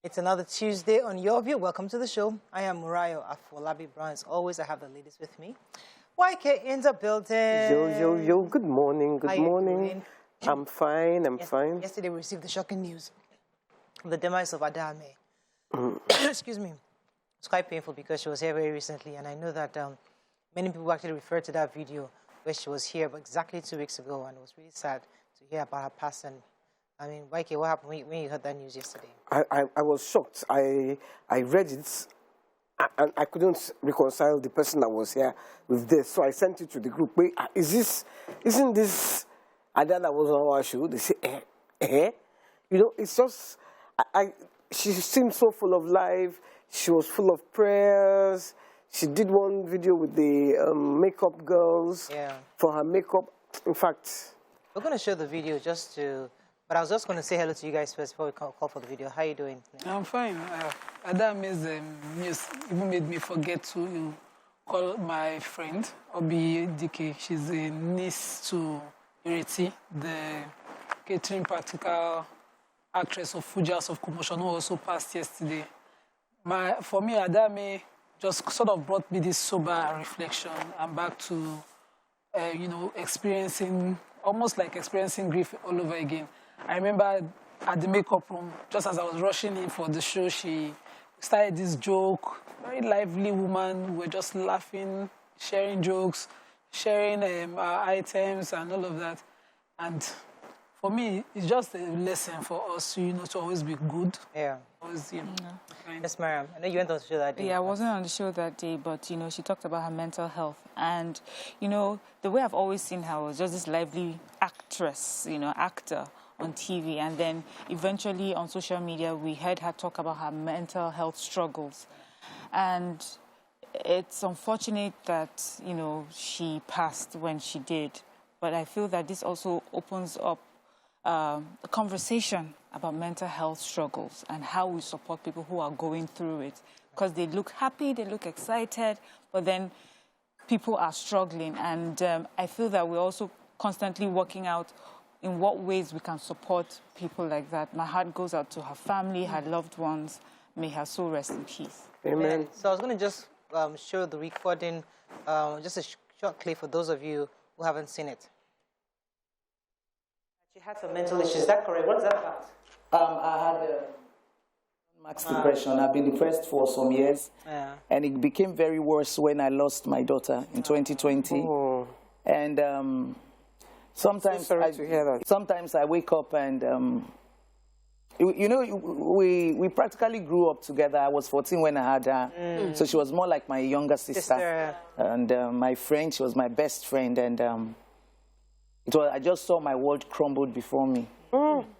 It's another Tuesday on Your View. Welcome to the show. I am Murayo Afolabi Brown. As always, I have the ladies with me. YK in the building. Yo. Good morning. Good morning. I'm fine. I'm fine. Yesterday, we received the shocking news of the demise of Adame. Excuse me. It's quite painful because she was here very recently, and I know that many people actually referred to that video where she was here exactly 2 weeks ago, and it was really sad to hear about her passing. I mean, YK, what happened when you heard that news yesterday? I was shocked. I read it, and I couldn't reconcile the person that was here with this. So I sent it to the group. Wait, isn't this Ada that was on our show? They say, You know, it's just, she seemed so full of life. She was full of prayers. She did one video with the makeup girls for her makeup. In fact, we're going to show the video just to... But I was just going to say hello to you guys first before we call for the video. How are you doing? I'm fine. Adame's news even made me forget to call my friend, Obi DK. She's a niece to Emirate, the catering practical actress of Fujas of Commotion, who also passed yesterday. For me, Adame just sort of brought me this sober reflection. I'm back to, almost like experiencing grief all over again. I remember at the makeup room, just as I was rushing in for the show, she started this joke, very lively woman. We were just laughing, sharing jokes, sharing our items and all of that. And for me, it's just a lesson for us, to always be good. Yeah. Always, Yes, Mariam. I know you went on the show that day. Yeah, I wasn't on the show that day, but, she talked about her mental health. And, the way I've always seen her was just this lively actress, actor on TV. And then eventually on social media, we heard her talk about her mental health struggles. And it's unfortunate that, she passed when she did. But I feel that this also opens up a conversation about mental health struggles and how we support people who are going through it. Because they look happy, they look excited, but then people are struggling. And I feel that we're also constantly working out in what ways we can support people like that. My heart goes out to her family, her loved ones. May her soul rest in peace. Amen. So I was going to just show the recording, just a short clip for those of you who haven't seen it. She had some mental issues. Is that correct? What is that about? I had max depression. I've been depressed for some years. Yeah. And it became very worse when I lost my daughter in 2020. Oh. And sometimes, sometimes I wake up and, we practically grew up together. I was 14 when I had her. So she was more like my younger sister. And my friend, she was my best friend. And I just saw my world crumbled before me.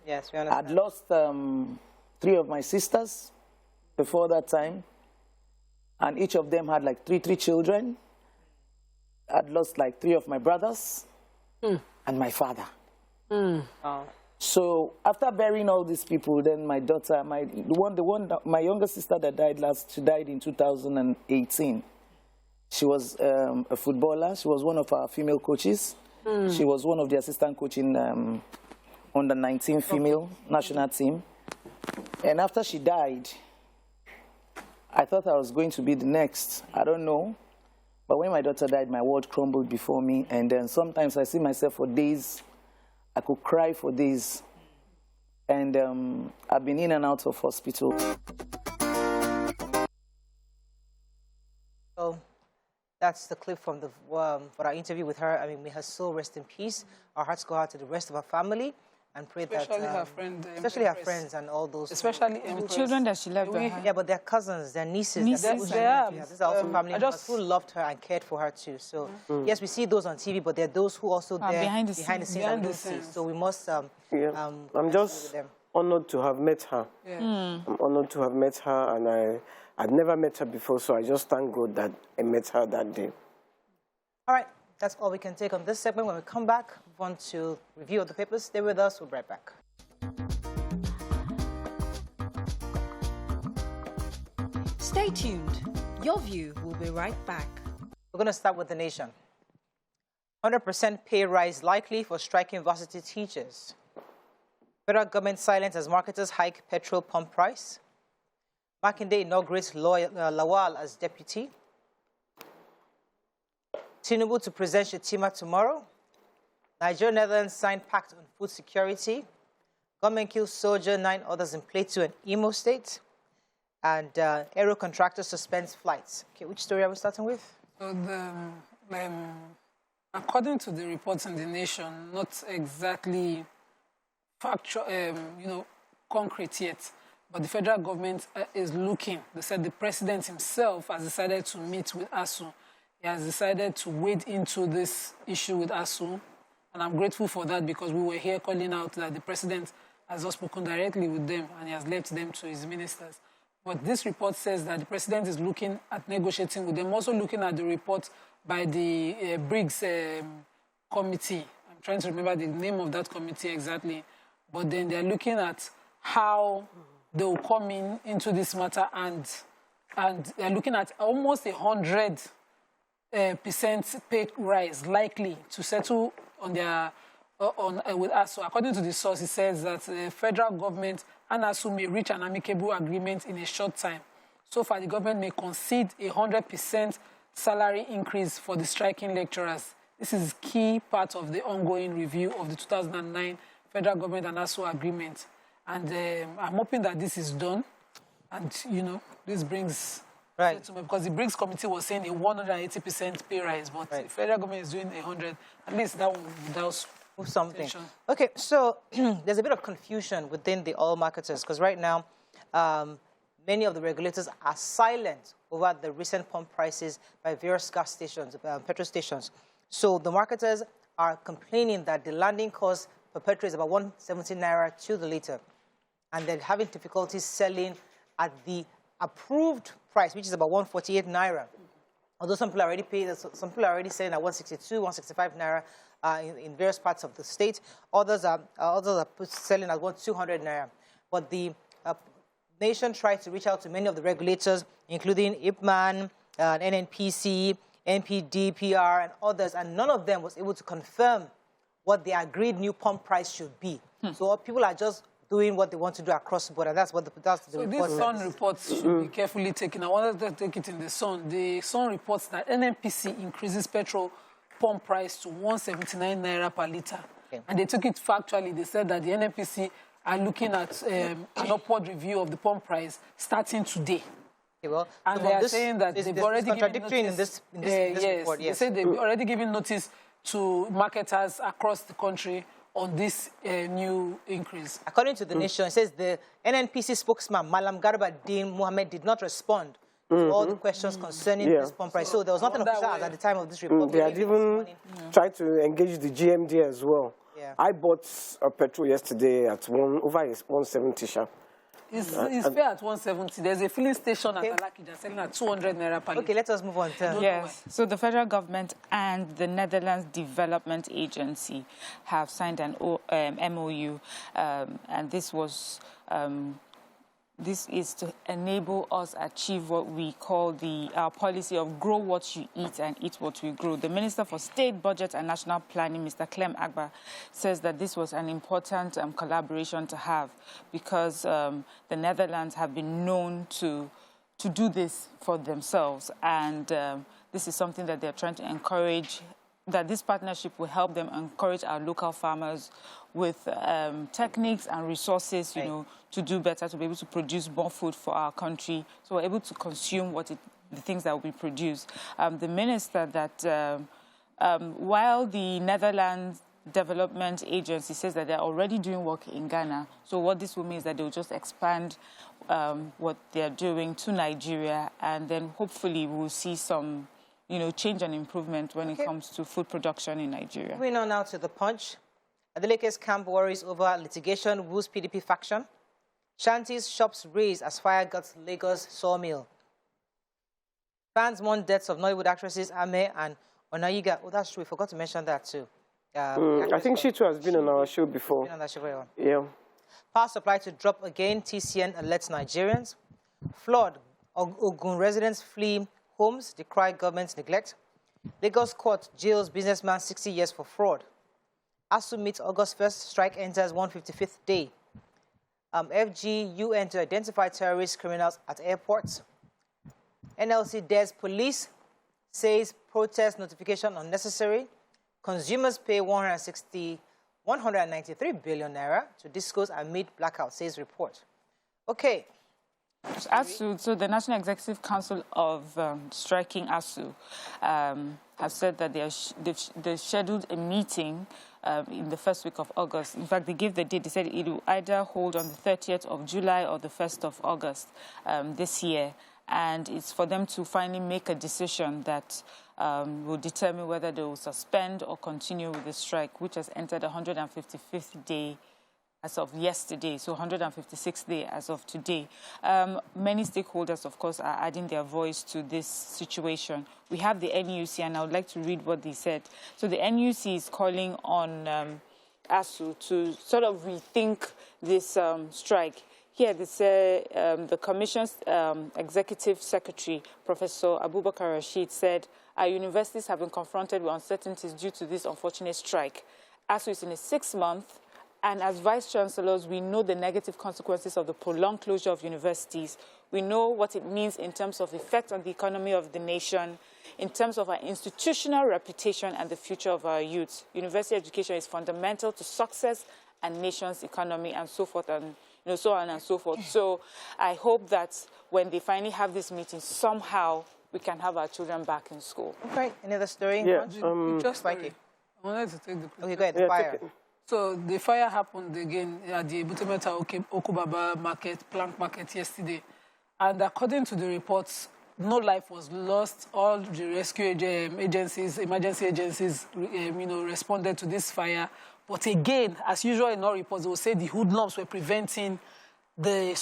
Yes, we understand. I'd lost 3 of my sisters before that time. And each of them had like three children. I'd lost like 3 of my brothers and my father. Oh. So after burying all these people, then my daughter, my younger sister that died she died in 2018. She was a footballer. She was one of our female coaches. She was one of the assistant coaching on the 19 female national team. And after she died, I thought I was going to be the next. I don't know. But when my daughter died, my world crumbled before me. And then sometimes I see myself for days. I could cry for days. And I've been in and out of hospital. So that's the clip from for our interview with her. I mean, may her soul rest in peace. Our hearts go out to the rest of her family and pray especially that... her friend. Especially her friends and all those... Especially the children that she left behind. Yeah, but their cousins, their nieces. These are also family members who loved her and cared for her too. So, yes, we see those on TV, but there are those who also there behind the scenes and don't see. So we must... I'm just honored to have met her. Yeah. I'm honored to have met her, and I'd never met her before, so I just thank God that I met her that day. All right, that's all we can take on this segment. When we come back, move on to review of the papers. Stay with us. We'll be right back. Stay tuned. Your View will be right back. We're going to start with the nation. 100% pay rise likely for striking varsity teachers. Federal government silence as marketers hike petrol pump price. Makinde inaugurates Lawal as deputy. Tinubu to present Shetima tomorrow. Nigeria Netherlands signed pact on food security. Government kills soldier, 9 others in Plateau and Imo State. And Aero contractor suspends flights. Okay, which story are we starting with? So according to the reports in The Nation, not exactly factual, concrete yet, but the federal government is looking. They said the president himself has decided to meet with ASU. He has decided to wade into this issue with ASU, and I'm grateful for that because we were here calling out that the president has not spoken directly with them and he has left them to his ministers. But this report says that the president is looking at negotiating with them, also looking at the report by the Briggs committee. I'm trying to remember the name of that committee exactly. But then they're looking at how they will come into this matter, and they're looking at almost 100% pay rise likely to settle on their with ASU. According to the source, it says that the federal government and ASU may reach an amicable agreement in a short time. So far, the government may concede 100% salary increase for the striking lecturers. This is a key part of the ongoing review of the 2009 federal government and ASU agreement. And I'm hoping that this is done. And, this brings... Right. Because the Briggs committee was saying a 180% pay rise, but the federal government is doing 100. At least that one without something. Okay, so there's a bit of confusion within the oil marketers because right now, many of the regulators are silent over the recent pump prices by various gas stations, petrol stations. So the marketers are complaining that the landing cost per petrol is about 170 naira to the liter, and they're having difficulties selling at the approved price, which is about 148 naira. Although some people are already paying, some people are already selling at 162, 165 naira in various parts of the state. Others are selling at 200 naira. But the nation tried to reach out to many of the regulators, including IPMAN, NNPC, NPD, PR, and others, and none of them was able to confirm what the agreed new pump price should be. So people are just doing what they want to do across the board, and that's the report. So these Sun reports should be carefully taken. I wanted to take it in the Sun. The Sun reports that NNPC increases petrol pump price to 179 naira per litre. Okay. And they took it factually. They said that the NNPC are looking at an upward review of the pump price starting today. Okay, well, and so they are saying that they've already given notice. In this report, yes. They say they've already given notice to marketers across the country on this new increase. According to The Nation, it says the NNPC spokesman, Malam Garba Din Mohammed, did not respond to all the questions concerning this pump price. So there was nothing official at the time of this report. They had even tried to engage the GMD as well. Yeah. I bought a petrol yesterday at over 170 sharp. It's fair at 170. There's a filling station at Alakija selling at 200 naira per litre. Okay, let us move on. Yes. So the federal government and the Netherlands Development Agency have signed an MOU, and this was this is to enable us achieve what we call our policy of grow what you eat and eat what we grow. The Minister for State Budget and National Planning, Mr. Clem Agba, says that this was an important collaboration to have because the Netherlands have been known to do this for themselves, and this is something that they're trying to encourage, that this partnership will help them encourage our local farmers with techniques and resources, to do better, to be able to produce more food for our country, so we're able to consume the things that will be produced. The minister that while the Netherlands Development Agency says that they're already doing work in Ghana, so what this will mean is that they'll just expand what they're doing to Nigeria, and then hopefully we'll see some change and improvement when it comes to food production in Nigeria. Moving on now to The Punch. Adelekes camp worries over litigation, woos PDP faction. Shanties, shops raised as fire guts Lagos sawmill. Fans mourn deaths of Nollywood actresses Ame and Onayiga. Oh, that's true. We forgot to mention that too. I think she too has been on our show before. Been on that show very well. Yeah. Power supply to drop again. TCN alerts Nigerians. Flood. Ogun residents flee homes, decry government's neglect. Lagos court jails businessman 60 years for fraud. ASU meets August 1st, strike enters 155th day. FG, UN to identify terrorist criminals at airports. NLC dares police, says protest notification unnecessary. Consumers pay 193 billion naira to discos amid blackout, says report. Okay. ASU, so the National Executive Council of Striking ASU have said that they've scheduled a meeting in the first week of August. In fact, they gave the date. They said it will either hold on the 30th of July or the 1st of August this year. And it's for them to finally make a decision that will determine whether they will suspend or continue with the strike, which has entered 155th day as of yesterday, so 156th day as of today. Many stakeholders, of course, are adding their voice to this situation. We have the NUC, and I would like to read what they said. So the NUC is calling on ASU to sort of rethink this strike. Here, they say the Commission's Executive Secretary, Professor Abubakar Rashid, said, our universities have been confronted with uncertainties due to this unfortunate strike. ASU is in a 6-month, and as Vice-Chancellors, we know the negative consequences of the prolonged closure of universities. We know what it means in terms of effect on the economy of the nation, in terms of our institutional reputation and the future of our youth. University education is fundamental to success and nation's economy, and so forth, and so on and so forth. So I hope that when they finally have this meeting, somehow we can have our children back in school. Okay, another story? Yeah, just Spikey. I wanted to take the picture. Okay, go ahead, the fire. So the fire happened again at the Butemeta Okubaba market, Plank Market yesterday. And according to the reports, no life was lost. All the rescue agencies, emergency agencies, responded to this fire. But again, as usual in all reports, they will say the hoodlums were preventing the,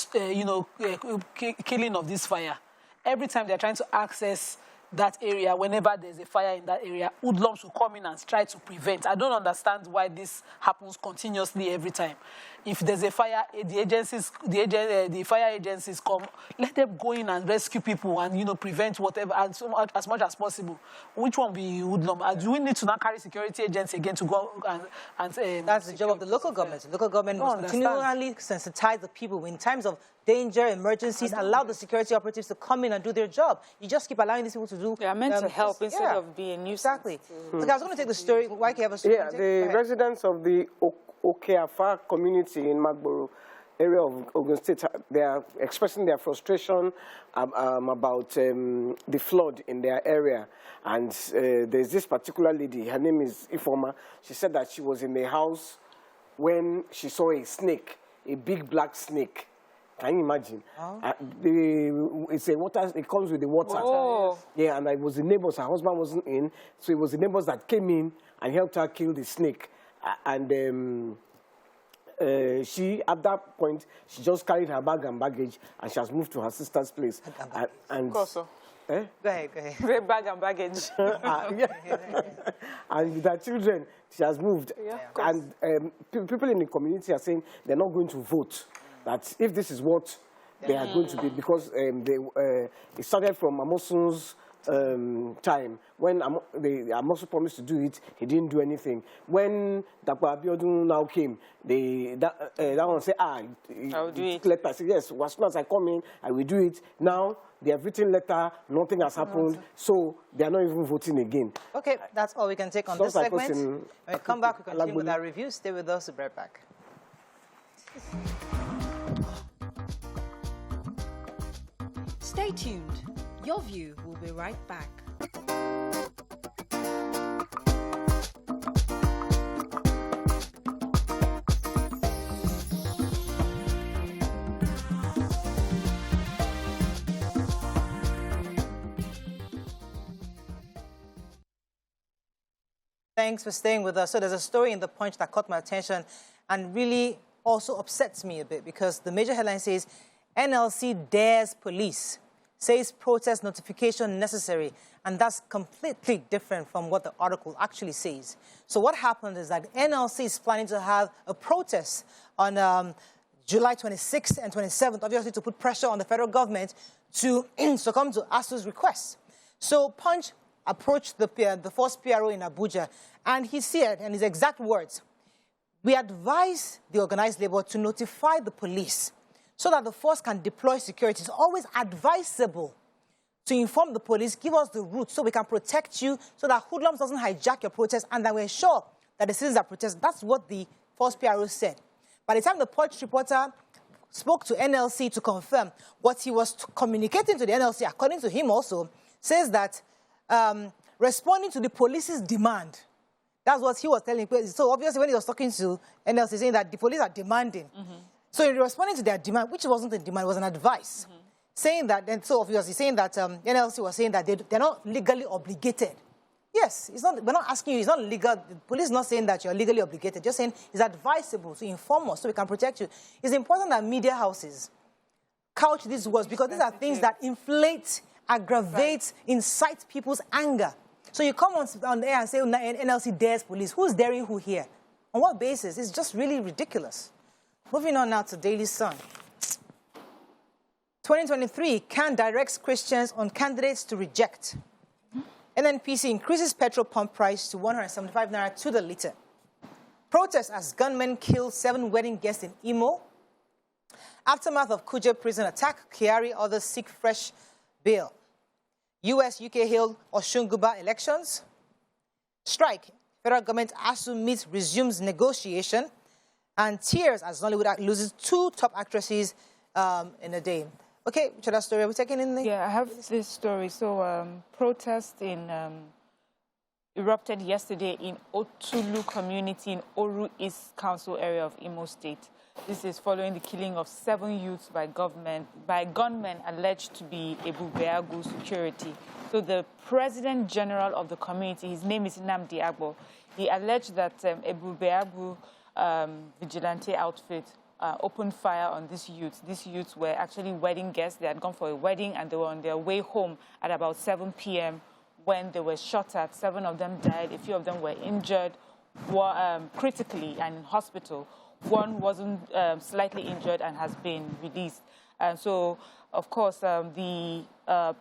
killing of this fire. Every time they're trying to access that area, whenever there's a fire in that area, hoodlums will come in and try to prevent. I don't understand why this happens continuously every time. If there's a fire, the fire agencies come, let them go in and rescue people and, prevent whatever as much as possible. Which one be hoodlum? Do we need to now carry security agents again to go and that's the job of the local government. The local government must continually sensitize the people in times of danger, emergencies, allow the security operatives to come in and do their job. You just keep allowing these people to do... They are meant to help instead of being a nuisance. Exactly. Look, I was going to take the story. Why can you have a story? Yeah, the residents of the Okeafa community in Magboro area of Ogun State, they are expressing their frustration about the flood in their area. And there's this particular lady, her name is Ifoma. She said that she was in the house when she saw a snake, a big black snake. Can you imagine? Oh. It's a water. It comes with the water. Oh. Yeah, and it was the neighbors. Her husband wasn't in, so it was the neighbors that came in and helped her kill the snake. And she, at that point, she just carried her bag and baggage, and she has moved to her sister's place. Of course, so. Go ahead. Great bag and baggage. And with her children, she has moved. Yeah, and people in the community are saying they're not going to vote. That if this is what they are going to be, because it started from Amosun's time. When Amosu promised to do it, he didn't do anything. When Dr. Abiodun now came, that one said, I'll do it. Letter. I said, yes, as soon as I come in, I will do it. Now, they have written letter, nothing has happened, so they are not even voting again. Okay, that's all we can take on this segment. When we come back, we continue with our review. Stay with us, we'll be right back. Stay tuned. Your View will be right back. Thanks for staying with us. So there's a story in The Punch that caught my attention and really also upsets me a bit, because the major headline says, NLC dares police, says protest notification necessary, and that's completely different from what the article actually says. So what happened is that NLC is planning to have a protest on July 26th and 27th, obviously to put pressure on the federal government to succumb to ASU's request. So Punch approached the first PRO in Abuja, and he said, and his exact words, We advise the organized labor to notify the police so that the force can deploy security. It's always advisable to inform the police, give us the route so we can protect you, so that hoodlums doesn't hijack your protest, and that we're sure that the citizens are protesting. That's what the force PRO said. By the time the Punch reporter spoke to NLC to confirm, what he was communicating to the NLC, according to him also, says that responding to the police's demand, that's what he was telling. So obviously when he was talking to NLC, saying that the police are demanding. So in responding to their demand, which wasn't a demand, it was an advice, saying that, and so obviously saying that NLC was saying that they're not legally obligated. Yes, it's not, we're not asking you, it's not legal. The police is not saying that you're legally obligated, just saying it's advisable to inform us so we can protect you. It's important that media houses couch these words, because these are things that inflate, aggravate, incite people's anger. So you come on the air and say, NLC dares police. Who's daring who here? On what basis? It's just really ridiculous. Moving on now to Daily Sun. 2023, CAN directs Christians on candidates to reject. NNPC increases petrol pump price to 175 naira to the litre. Protests as gunmen kill 7 wedding guests in Imo. Aftermath of Kuje prison attack, Kyari others seek fresh bail. US-UK hailed Oshunguba elections. Strike, federal government ASU meets resumes negotiation. And tears as Nollywood loses 2 top actresses in a day. Okay, which other story are we taking in there? Yeah, I have this story. So, protest erupted yesterday in Otulu community in Oru East Council area of Imo State. This is following the killing of 7 youths by gunmen alleged to be Ebu Beagu security. So the President General of the community, his name is Nnamdi Agbo, he alleged that Ebu Beagu vigilante outfit opened fire on these youths. These youths were actually wedding guests. They had gone for a wedding and they were on their way home at about 7 p.m. when they were shot at. 7 of them died. A few of them were injured critically and in hospital. One wasn't slightly injured and has been released. So, of course, the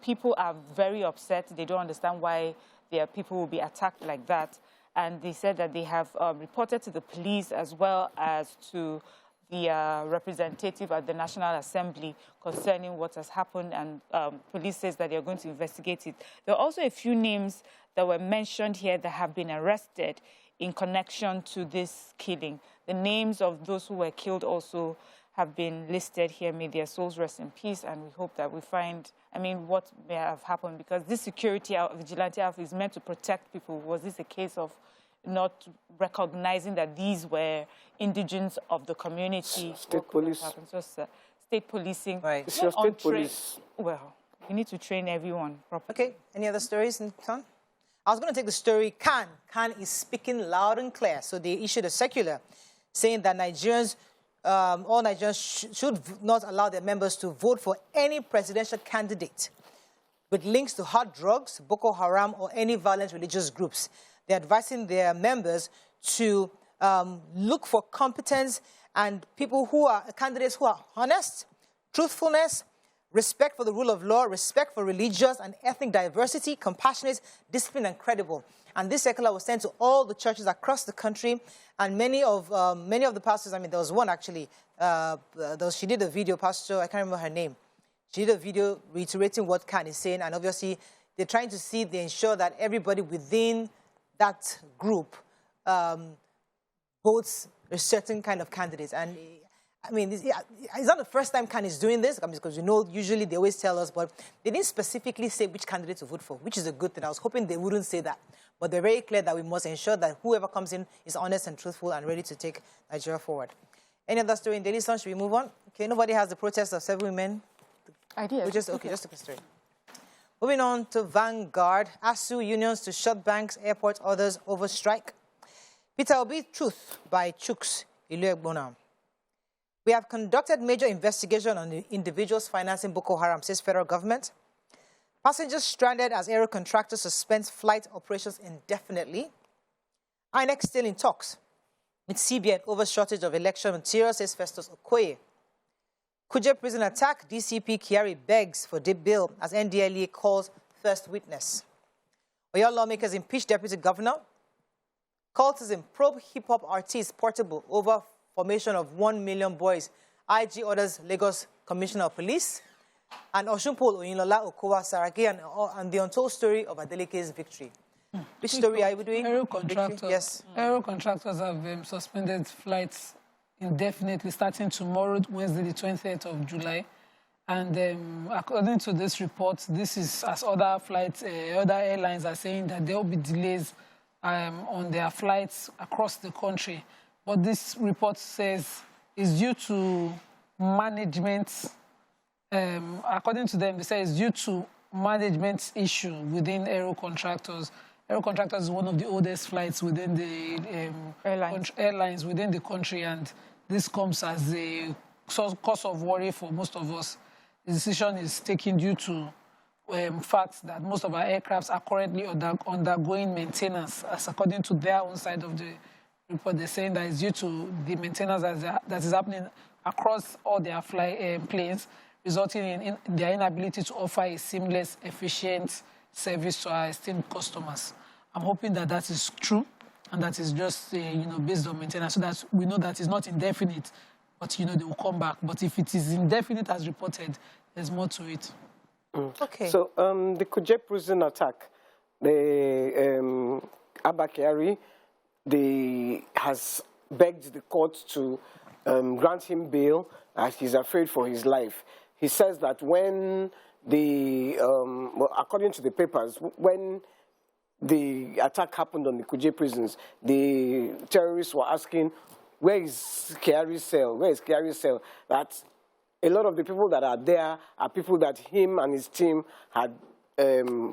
people are very upset. They don't understand why their people will be attacked like that. And they said that they have reported to the police as well as to the representative at the National Assembly concerning what has happened, and police says that they're going to investigate it. There are also a few names that were mentioned here that have been arrested in connection to this killing. The names of those who were killed also have been listed here. May their souls rest in peace, and we hope that we find, what may have happened, because this security vigilante outfit is meant to protect people. Was this a case of not recognizing that these were indigents of the community? State police. Just state policing. Right. It's your state police. Well, we need to train everyone properly. Okay, any other stories in town? I was going to take the story, CAN. CAN is speaking loud and clear. So they issued a circular saying that Nigerians, all Nigerians should not allow their members to vote for any presidential candidate with links to hard drugs, Boko Haram, or any violent religious groups. They're advising their members to look for competence and people who are candidates who are honest, truthfulness, respect for the rule of law, respect for religious and ethnic diversity, compassionate, disciplined, and credible. And this circular was sent to all the churches across the country, and many of the pastors. There was one actually. She did a video, pastor. I can't remember her name. She did a video reiterating what CAN is saying, and obviously they're trying to see they ensure that everybody within that group votes a certain kind of candidates. And it's not the first time CAN is doing this, because usually they always tell us, but they didn't specifically say which candidate to vote for, which is a good thing. I was hoping they wouldn't say that. But they're very clear that we must ensure that whoever comes in is honest and truthful and ready to take Nigeria forward. Any other story in Daily Sun? Should we move on? Okay, nobody has the protest of 7 women. Just took a story. Moving on to Vanguard. ASU unions to shut banks, airports, others over strike. Peter Obi, Truth by Chuks Iluegbona. We have conducted major investigation on the individuals financing Boko Haram, says federal government. Passengers stranded as aero contractors suspends flight operations indefinitely. INEC still in talks with CBN over shortage of election material, says Festus Okoye. Kuje prison attack, DCP Kyari begs for deep bail as NDLEA calls first witness. Oyo lawmakers impeach deputy governor. Cultism, probe hip-hop artist Portable over formation of 1 million boys. IG orders Lagos Commissioner of Police. And Oshunpol Oyinlola Okowa Sarkin and the untold story of Adeleke's victory. Which story are we doing? Aero contractors. Yes. Aero contractors have suspended flights indefinitely starting tomorrow, Wednesday, the 20th of July. And according to this report, this is as other flights, other airlines are saying that there will be delays on their flights across the country. But this report says it's due to management. According to them, they say it's due to management issue within Aero contractors. Aero contractors is one of the oldest flights within the airlines within the country, and this comes as a cause of worry for most of us. The decision is taken due to facts that most of our aircrafts are currently undergoing maintenance, as according to their own side of the report. They're saying that it's due to the maintenance that is happening across all their planes, resulting in their inability to offer a seamless, efficient service to our esteemed customers. I'm hoping that that is true and that is just based on maintenance, so that we know that it's not indefinite, but they will come back. But if it is indefinite as reported, there's more to it. Okay. So the Kuje prison attack, the Abba Kyari, has begged the court to grant him bail as he's afraid for his life. He says that when according to the papers, when the attack happened on the Kuje prisons, the terrorists were asking, where is Kyari's cell? Where is Kyari's cell? That a lot of the people that are there are people that him and his team had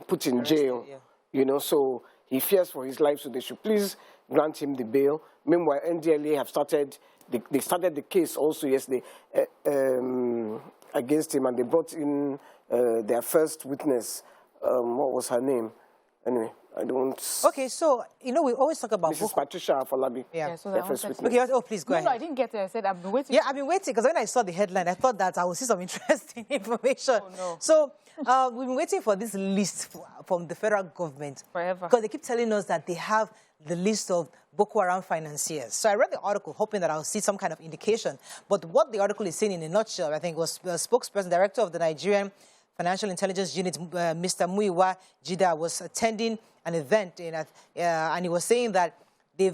put in jail. Yeah. So he fears for his life, so they should please grant him the bail. Meanwhile, NDLA have started the case also yesterday against him, and they brought in their first witness. What was her name? Anyway, I don't... Okay, so, we always talk about... Mrs. Patricia Afolabi. Yeah, so their first witness. Okay, please go ahead. No, I didn't get it. I said I've been waiting. Yeah, I've been waiting, because when I saw the headline, I thought that I would see some interesting information. Oh, no. So, we've been waiting for this list from the federal government. Forever. Because they keep telling us that they have the list of Boko Haram financiers. So I read the article hoping that I'll see some kind of indication. But what the article is saying in a nutshell, I think, was the spokesperson, director of the Nigerian Financial Intelligence Unit, Mr. Muiwa Jida, was attending an event, and he was saying that the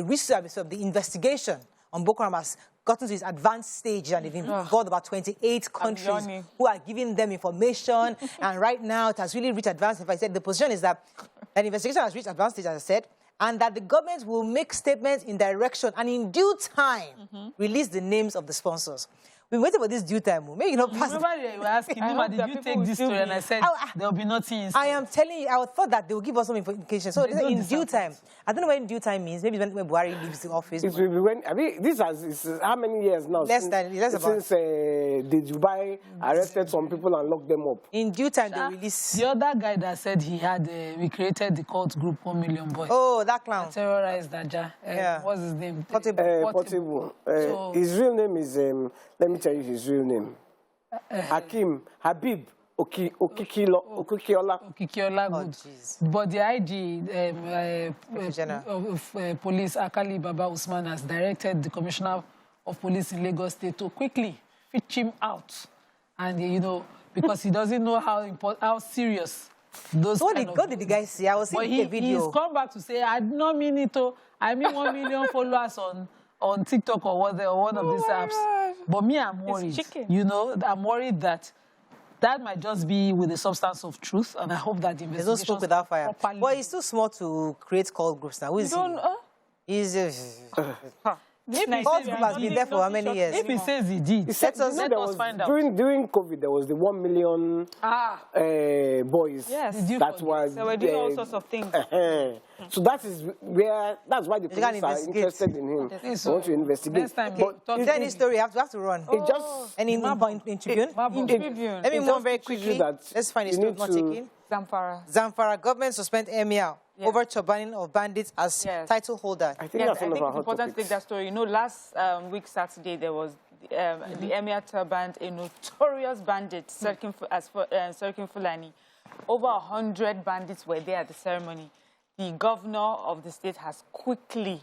research of the investigation on Boko Haram has gotten to its advanced stage, and they've involved about 28 countries who are giving them information. And right now, it has really reached advanced. If I said the position is that an investigation has reached advanced stage, as I said, and that the government will make statements in direction and in due time release the names of the sponsors. We've been waiting for this due time. Maybe not pass. Remember they were asking, did you take this story? And I said, there will be nothing inside. I am telling you, I thought that they will give us some information. So in due time. I don't know what in due time means. Maybe when Buhari leaves the office. It will be when, this is how many years now? Less since the Dubai arrested some people and locked them up. In due time, they release. The other guy that said he had, we created the cult group 1 Million Boys. Oh, that clown. Terrorized Daja. What's his name? Portable. So, his real name is, let me tell you his real name. Habib Okikiola. Good. But the IG of police, Akali Baba Usman, has directed the Commissioner of Police in Lagos State to quickly fetch him out. And, because he doesn't know how serious those what did the guy say? I was seeing the video. He's come back to say, I did not mean it to. I mean 1 million followers on TikTok or one of these apps. But me, I'm worried. I'm worried that might just be with the substance of truth, and I hope that the investigation. There's no smoke without fire. Well, he's too small to create call groups now. Who is he? He's Cult group has been there for how many years? If he says he did, let us find out. During COVID, there was the 1 million boys. Yes, that was. They were doing all sorts of things. So that's why the police are interested in him. They want to investigate. Is there any story? You have to run. It just any in Tribune? In Tribune. Let me move very quickly. Let's find a story not taking. Zamfara Government suspend Emir over turbaning of bandits as title holder. I think that's it's important to take that story. Last week Saturday there was the Emir turbaned a notorious bandit, Sarkin Fulani. Over 100 bandits were there at the ceremony. the governor of the state has quickly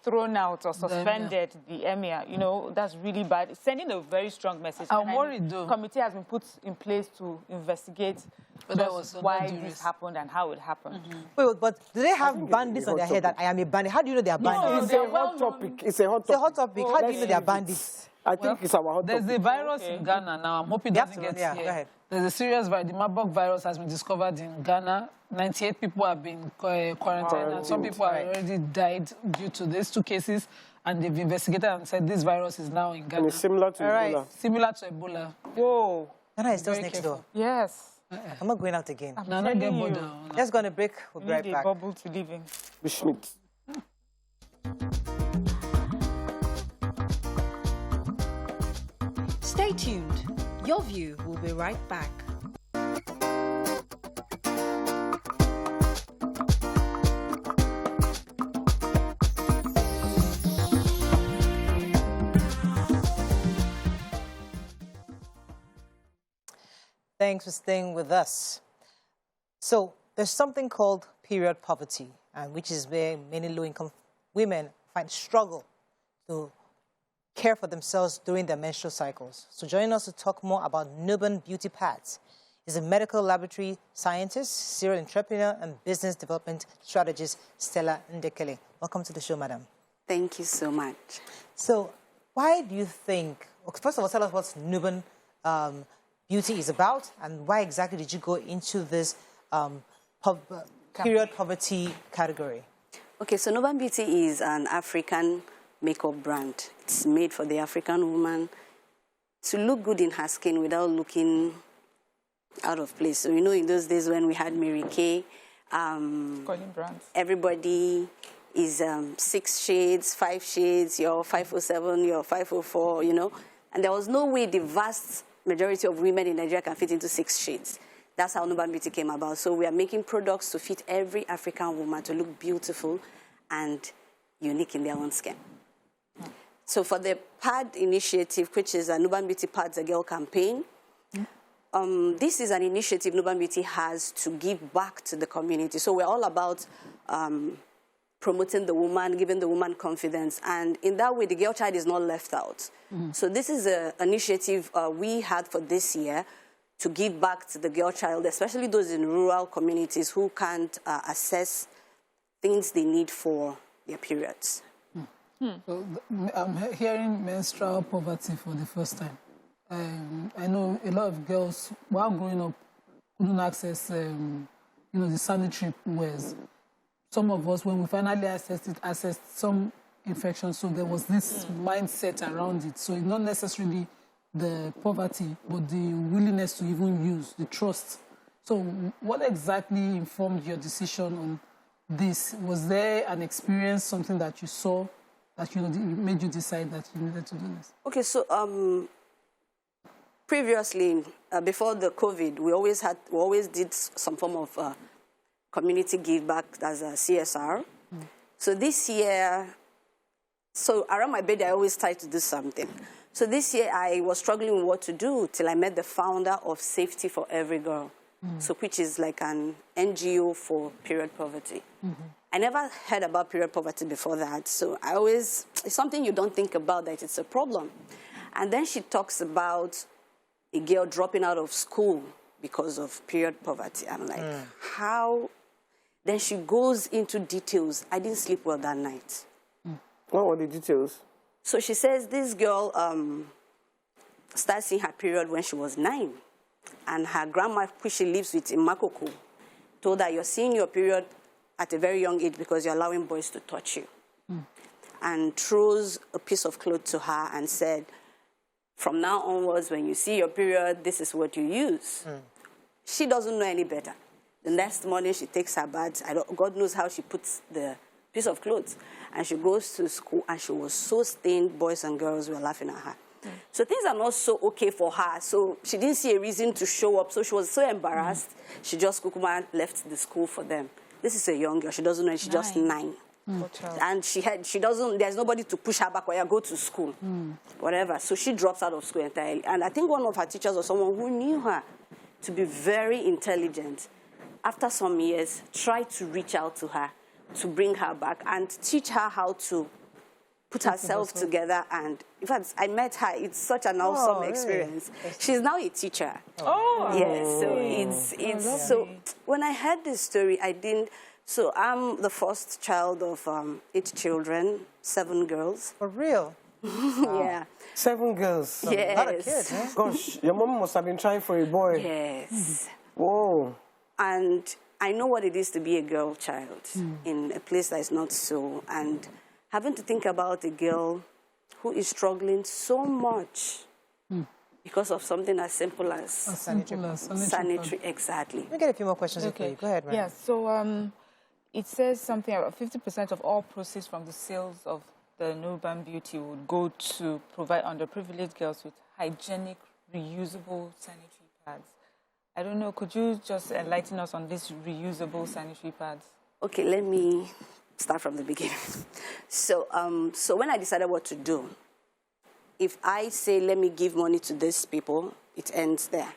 thrown out or suspended the emir. You know, that's really bad. It's sending a very strong message. I'm worried, though. Committee has been put in place to investigate why this happened and how it happened. Wait, but do they have bandits on their head that I am a bandit? How do you know they are bandits? It's a hot topic. It's a hot topic. It's a hot topic. How do you know they are bandits? I think it's our hot topic. There's a virus in Ghana now. I'm hoping it doesn't get here. Go ahead. There's a serious virus. The Marburg virus has been discovered in Ghana. 98 people have been quarantined, and some people have already died due to these 2 cases. And they've investigated and said this virus is now in Ghana. And it's similar to Ebola. Similar to Ebola. Whoa. Ghana is just next door. Yes. I'm not going out again. Let's go on a break. We'll be right back. Bubble to live in. Bishmit. Stay tuned. Your View will be right back. Thanks for staying with us. So there's something called period poverty, and which is where many low-income women find struggle to care for themselves during their menstrual cycles. So joining us to talk more about newborn beauty pads is a medical laboratory scientist, serial entrepreneur, and business development strategist, Stella Ndekele. Welcome to the show, madam. Thank you so much. So why do you think, first of all, tell us what newborn beauty is about, and why exactly did you go into this period poverty category? Okay, so Newborn Beauty is an African makeup brand. It's made for the African woman to look good in her skin without looking out of place. So, you know, in those days when we had Mary Kay, everybody is 6 shades, 5 shades, you're 507, you're 504, you know. And there was no way the vast majority of women in Nigeria can fit into 6 shades. That's how Newborn Beauty came about. So we are making products to fit every African woman to look beautiful and unique in their own skin. So for the pad initiative, which is a Newborn Beauty Pads a Girl campaign, this is an initiative Newborn Beauty has to give back to the community. So we're all about promoting the woman, giving the woman confidence. And in that way, the girl child is not left out. So this is an initiative we had for this year to give back to the girl child, especially those in rural communities who can't access things they need for their periods. So I'm hearing menstrual poverty for the first time. I know a lot of girls, while growing up, couldn't access, you know, the sanitary wares. Some of us, when we finally accessed some infections, so there was this mindset around it. So it's not necessarily the poverty, but the willingness to even use, the trust. So what exactly informed your decision on this? Was there an experience, something that you saw, that made you decide that you needed to do this? Okay, so previously, before the COVID, we always did some form of community give back as a CSR. So this year, so around my birthday, I always try to do something. So this year, I was struggling with what to do till I met the founder of Safety for Every Girl, so which is like an NGO for period poverty. I never heard about period poverty before that, so it's something you don't think about that it's a problem. And then she talks about a girl dropping out of school because of period poverty. I'm like, how? Then she goes into details. I didn't sleep well that night. What were the details? So she says this girl started seeing her period when she was 9. And her grandma, who she lives with in Makoko, told her, you're seeing your period at a very young age because you're allowing boys to touch you. And throws a piece of cloth to her and said, from now onwards, when you see your period, this is what you use. She doesn't know any better. The next morning, she takes her bath. God knows how she puts the piece of clothes. And she goes to school, and she was so stained, boys and girls were laughing at her. So things are not so okay for her. So she didn't see a reason to show up. So she was so embarrassed, she just kukuma left the school for them. This is a young girl. She doesn't know. She's just 9. And there's nobody to push her back or go to school, whatever. So she drops out of school entirely. And I think one of her teachers or someone who knew her to be very intelligent after some years, tried to reach out to her to bring her back and teach her how to put herself together. And in fact, I met her. It's such an awesome experience. Really? She's now a teacher. Oh, yes. So it's so when I heard this story, I didn't. So I'm the first child of 8 children, 7 girls. For real? Yeah. 7 girls. Yes. Not a kid, huh? Gosh, your mom must have been trying for a boy. Yes. Whoa. And I know what it is to be a girl child in a place that is not so. And having to think about a girl who is struggling so much because of something as simple as sanitary. Exactly. Let me get a few more questions for you. Go ahead, Ryan. Yeah, so it says something about 50% of all proceeds from the sales of the Nuban Beauty would go to provide underprivileged girls with hygienic, reusable sanitary pads. I don't know, could you just enlighten us on these reusable sanitary pads? Okay, let me start from the beginning. So when I decided what to do, if I say, let me give money to these people, it ends there.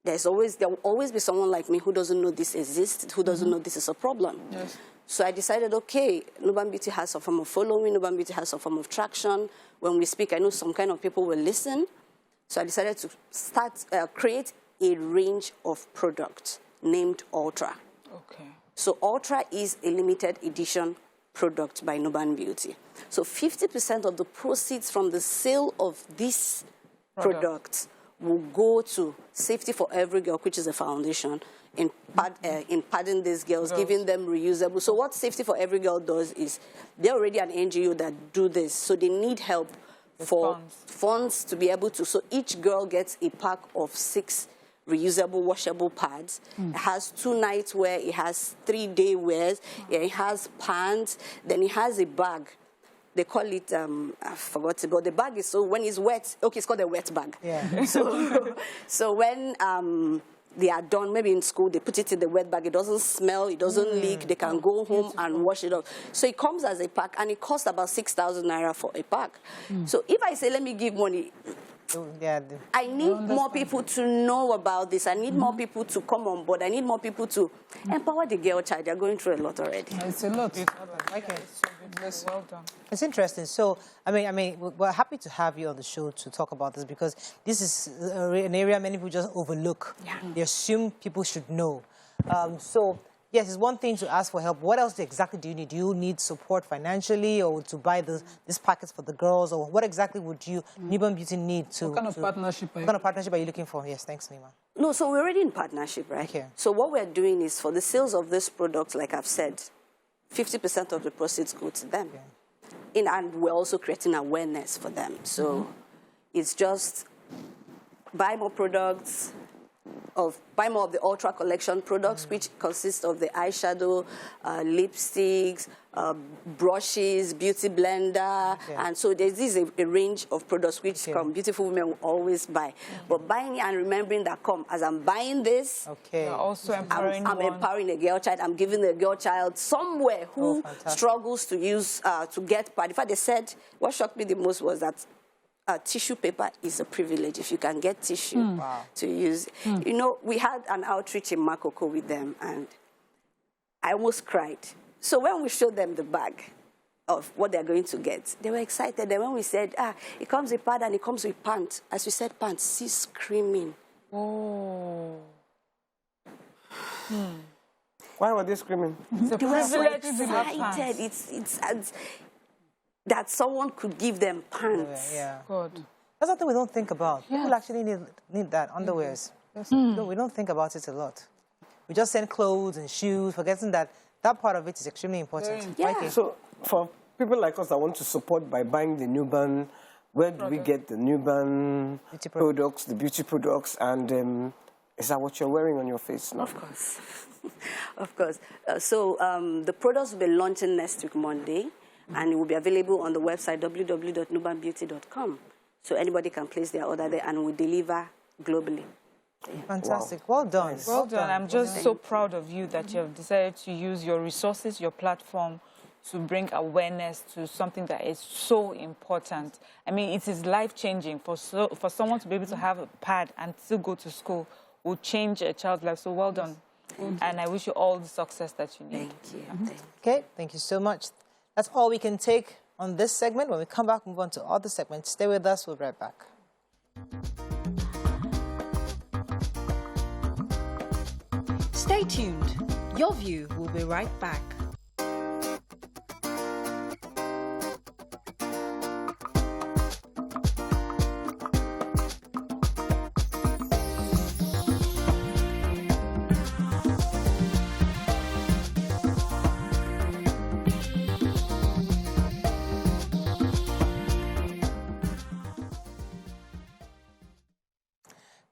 There will always be someone like me who doesn't know this exists, who doesn't know this is a problem. Yes. So I decided, okay, Nuban Beauty has some form of following, Nuban Beauty has some form of traction. When we speak, I know some kind of people will listen. So I decided to create a range of products named Ultra. Okay. So Ultra is a limited edition product by Nuban Beauty. So 50% of the proceeds from the sale of this product will go to Safety for Every Girl, which is a foundation, in padding these girls, giving them reusable. So what Safety for Every Girl does is they're already an NGO that do this, so they need help for funds to be able to. So each girl gets a pack of 6 reusable, washable pads. It has 2 night wear, it has 3-day wears, it has pants, then it has a bag. They call it, I forgot to go. The bag is, so when it's wet, okay, it's called a wet bag. Yeah. So when they are done, maybe in school, they put it in the wet bag. It doesn't smell, it doesn't leak. They can go home and wash it off. So it comes as a pack, and it costs about 6,000 naira for a pack. So if I say, let me give money, I need more people to know about this. I need more people to come on board. I need more people to empower the girl child. They're going through a lot already. It's a lot. Okay. Well done. It's interesting. So, I mean, we're happy to have you on the show to talk about this, because this is an area many people just overlook. Yeah. They assume people should know. So, yes, it's one thing to ask for help. What else exactly do you need? Do you need support financially, or to buy these packets for the girls, or what exactly would you, Nuban Beauty, need to... What kind of partnership are you looking for? Yes, thanks, Nima. No, so we're already in partnership, right? Okay. So what we're doing is, for the sales of this product, like I've said, 50% of the proceeds go to them. Okay. And we're also creating awareness for them. So it's just buy more products, buy more of the Ultra Collection products, which consists of the eyeshadow, lipsticks, brushes, beauty blender, and so there's a range of products which beautiful women will always buy. But buying it and remembering that, as I'm buying this, you're also empowering I'm empowering a girl child. I'm giving a girl child somewhere who struggles to use to get pad. In fact, they said what shocked me the most was that tissue paper is a privilege if you can get tissue to use. You know, we had an outreach in Makoko with them, and I almost cried. So when we showed them the bag of what they're going to get, they were excited. And when we said, it comes with pad and it comes with pants, as we said pants, she's screaming. Oh. Why were they screaming? They were so excited. It's that someone could give them pants. Yeah. Good. That's something we don't think about. People actually need that, underwears. No, we don't think about it a lot. We just send clothes and shoes, forgetting that part of it is extremely important. Yeah. So for people like us that want to support by buying the Nuban, where do we get the Nuban products, the beauty products, and is that what you're wearing on your face now? Of course. Of course. So the products will be launching next week, Monday. And it will be available on the website www.nubanbeauty.com. So anybody can place their order there, and we deliver globally. Fantastic. Wow. Well done. Well done. I'm just so proud of you that you have decided to use your resources, your platform, to bring awareness to something that is so important. I mean, it is life-changing for someone to be able to have a pad and still go to school will change a child's life. So well done. And I wish you all the success that you need. Thank you. Okay, thank you so much. That's all we can take on this segment. When we come back, move on to other segments. Stay with us. We'll be right back. Stay tuned. Your View will be right back.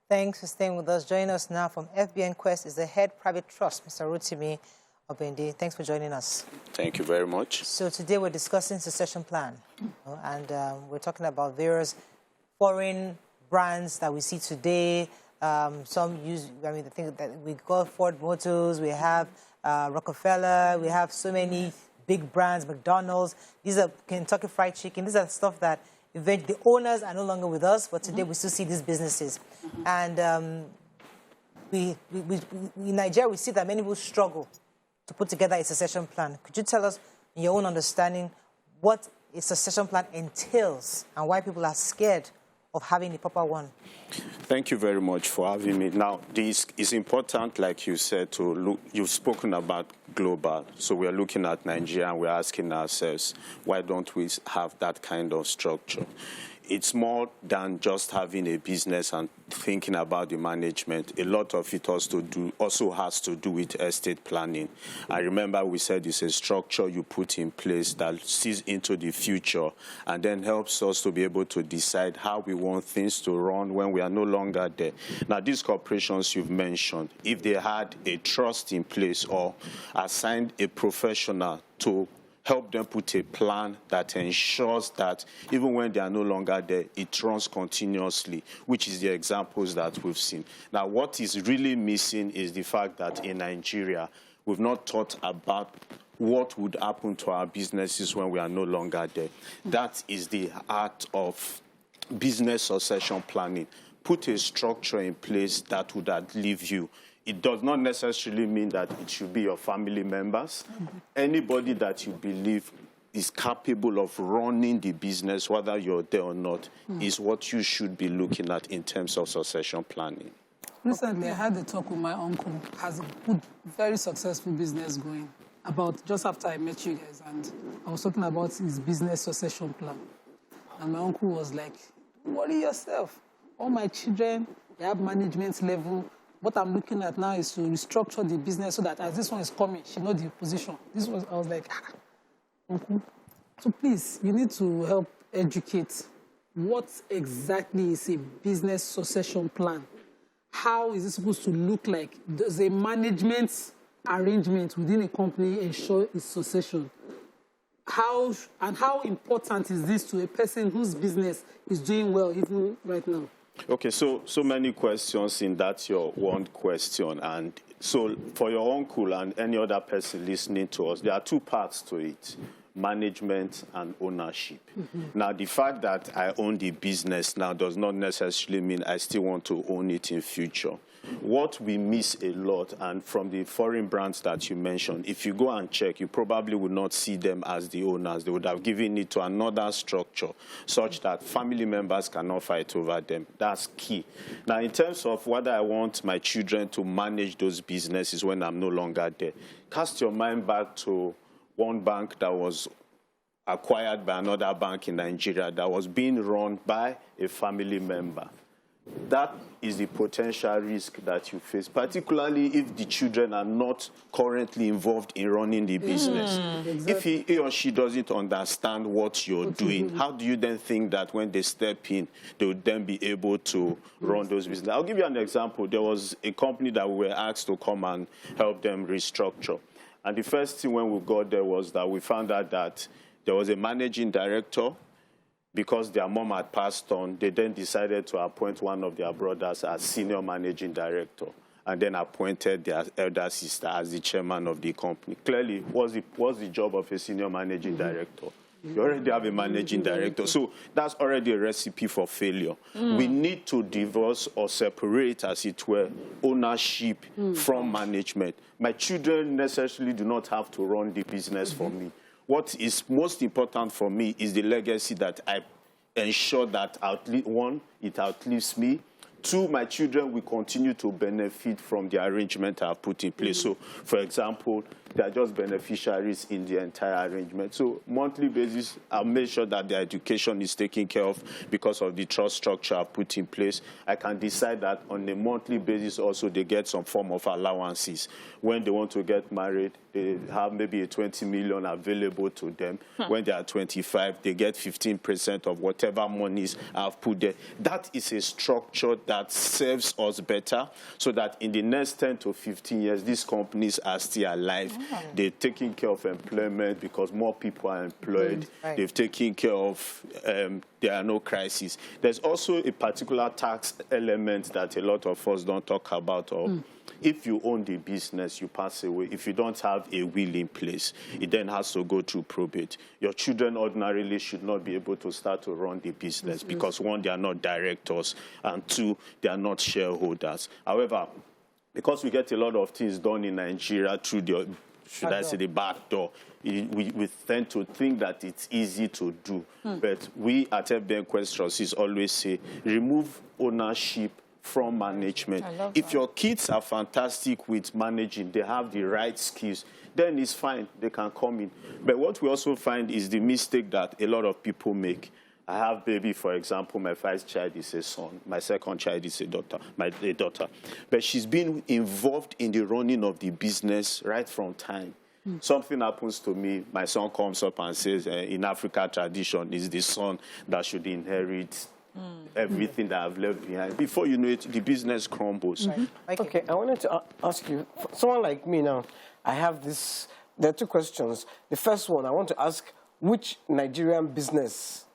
Thanks for staying with us. Joining us now from FBN Quest is the head private trust, Mr. Rotimi Obendi. Thanks for joining us. Thank you very much. So today we're discussing succession plan, and we're talking about various foreign brands that we see today. Some use, I mean, the thing that we call Ford Motors, we have Rockefeller, we have so many big brands, McDonald's. These are Kentucky Fried Chicken. These are stuff that eventually the owners are no longer with us, but today we still see these businesses. And in Nigeria, we see that many people struggle to put together a succession plan. Could you tell us, in your own understanding, what a succession plan entails and why people are scared of having a proper one? Thank you very much for having me. Now, this is important, like you said, to look. You've spoken about global, so we are looking at Nigeria and we're asking ourselves, why don't we have that kind of structure? It's more than just having a business and thinking about the management. A lot of it also has to do with estate planning. I remember we said it's a structure you put in place that sees into the future and then helps us to be able to decide how we want things to run when we are no longer there. Now, these corporations you've mentioned, if they had a trust in place or assigned a professional to help them put a plan that ensures that even when they are no longer there, it runs continuously, which is the examples that we've seen. Now, what is really missing is the fact that in Nigeria, we've not thought about what would happen to our businesses when we are no longer there. That is the art of business succession planning. Put a structure in place that would outlive you. It does not necessarily mean that it should be your family members. Anybody that you believe is capable of running the business, whether you're there or not, is what you should be looking at in terms of succession planning. Recently, I had a talk with my uncle, has a good, very successful business going, about just after I met you guys, and I was talking about his business succession plan. And my uncle was like, worry yourself. All my children, they have management level. What I'm looking at now is to restructure the business so that as this one is coming, she knows the position. This was, I was like, uncle. So please, you need to help educate. What exactly is a business succession plan? How is it supposed to look like? Does a management arrangement within a company ensure its succession? How important is this to a person whose business is doing well even right now? Okay, so many questions in that your one question. And so for your uncle and any other person listening to us, there are two parts to it: management and ownership. Now, the fact that I own the business now does not necessarily mean I still want to own it in future. What we miss a lot, and from the foreign brands that you mentioned, if you go and check, you probably would not see them as the owners. They would have given it to another structure such that family members cannot fight over them. That's key. Now, in terms of whether I want my children to manage those businesses when I'm no longer there, cast your mind back to one bank that was acquired by another bank in Nigeria that was being run by a family member. That is the potential risk that you face, particularly if the children are not currently involved in running the business. Exactly. If he or she doesn't understand what you're doing, how do you then think that when they step in, they would then be able to run those businesses? I'll give you an example. There was a company that we were asked to come and help them restructure. And the first thing when we got there was that we found out that there was a managing director. Because their mom had passed on, they then decided to appoint one of their brothers as senior managing director and then appointed their elder sister as the chairman of the company. Clearly, what's the job of a senior managing director? You already have a managing director. So that's already a recipe for failure. We need to divorce or separate, as it were, ownership from management. My children necessarily do not have to run the business for me. What is most important for me is the legacy that I ensure that, one, it outlives me. Two, my children will continue to benefit from the arrangement I've put in place. So, for example, they are just beneficiaries in the entire arrangement. So, monthly basis, I'll make sure that their education is taken care of because of the trust structure I've put in place. I can decide that on a monthly basis also they get some form of allowances. When they want to get married, they have maybe a 20 million available to them. When they are 25, they get 15% of whatever monies I've put there. That is a structure that serves us better so that in the next 10 to 15 years, these companies are still alive. They're taking care of employment because more people are employed. They've taken care of, there are no crises. There's also a particular tax element that a lot of us don't talk about. If you own the business, you pass away. If you don't have a will in place, it then has to go through probate. Your children ordinarily should not be able to start to run the business because, one, they are not directors, and two, they are not shareholders. However, because we get a lot of things done in Nigeria through the, should I say, the back door, we tend to think that it's easy to do. But we at FBN Quest Trustees always say, remove ownership from management. If your kids are fantastic with managing, they have the right skills, then it's fine, they can come in. But what we also find is the mistake that a lot of people make. I have baby, for example, my first child is a son, my second child is a daughter, a daughter. But she's been involved in the running of the business right from time. Something happens to me, my son comes up and says, in Africa tradition, it's the son that should inherit everything that I've left behind. Before you know it, the business crumbles. Okay, I wanted to ask you, someone like me now, I have this, there are two questions. The first one, I want to ask, which Nigerian business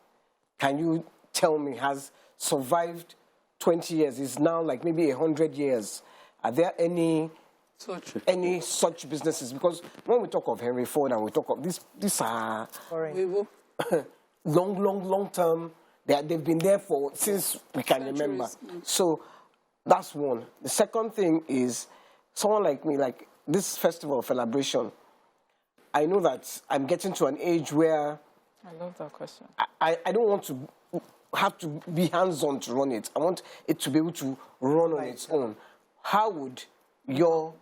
can you tell me has survived 20 years, is now like maybe 100 years? Are there any such businesses? Because when we talk of Henry Ford and we talk of these are long term. They've been there since we can remember. So that's one. The second thing is, someone like me, like this festival of celebration, I know that I'm getting to an age where I love that question. I don't want to have to be hands-on to run it. I want it to be able to run on its own. How would your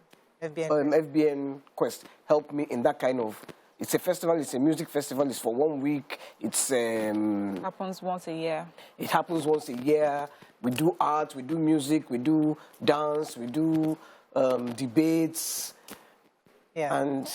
FBN Quest help me in that kind of... It's a festival, it's a music festival, it's for 1 week, it's... happens once a year. It happens once a year. We do art, we do music, we do dance, we do debates. And...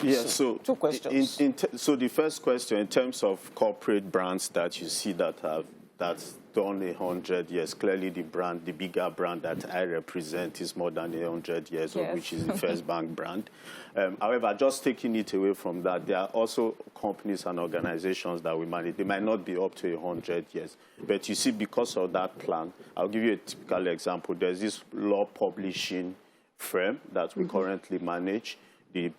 Yeah, so two questions. So the first question, in terms of corporate brands that you see that's done 100 years, clearly the brand, the bigger brand that I represent is more than 100 years old, which is the First Bank brand. However, just taking it away from that, there are also companies and organizations that we manage. They might not be up to 100 years. But you see, because of that plan, I'll give you a typical example. There's this law publishing firm that we currently manage. The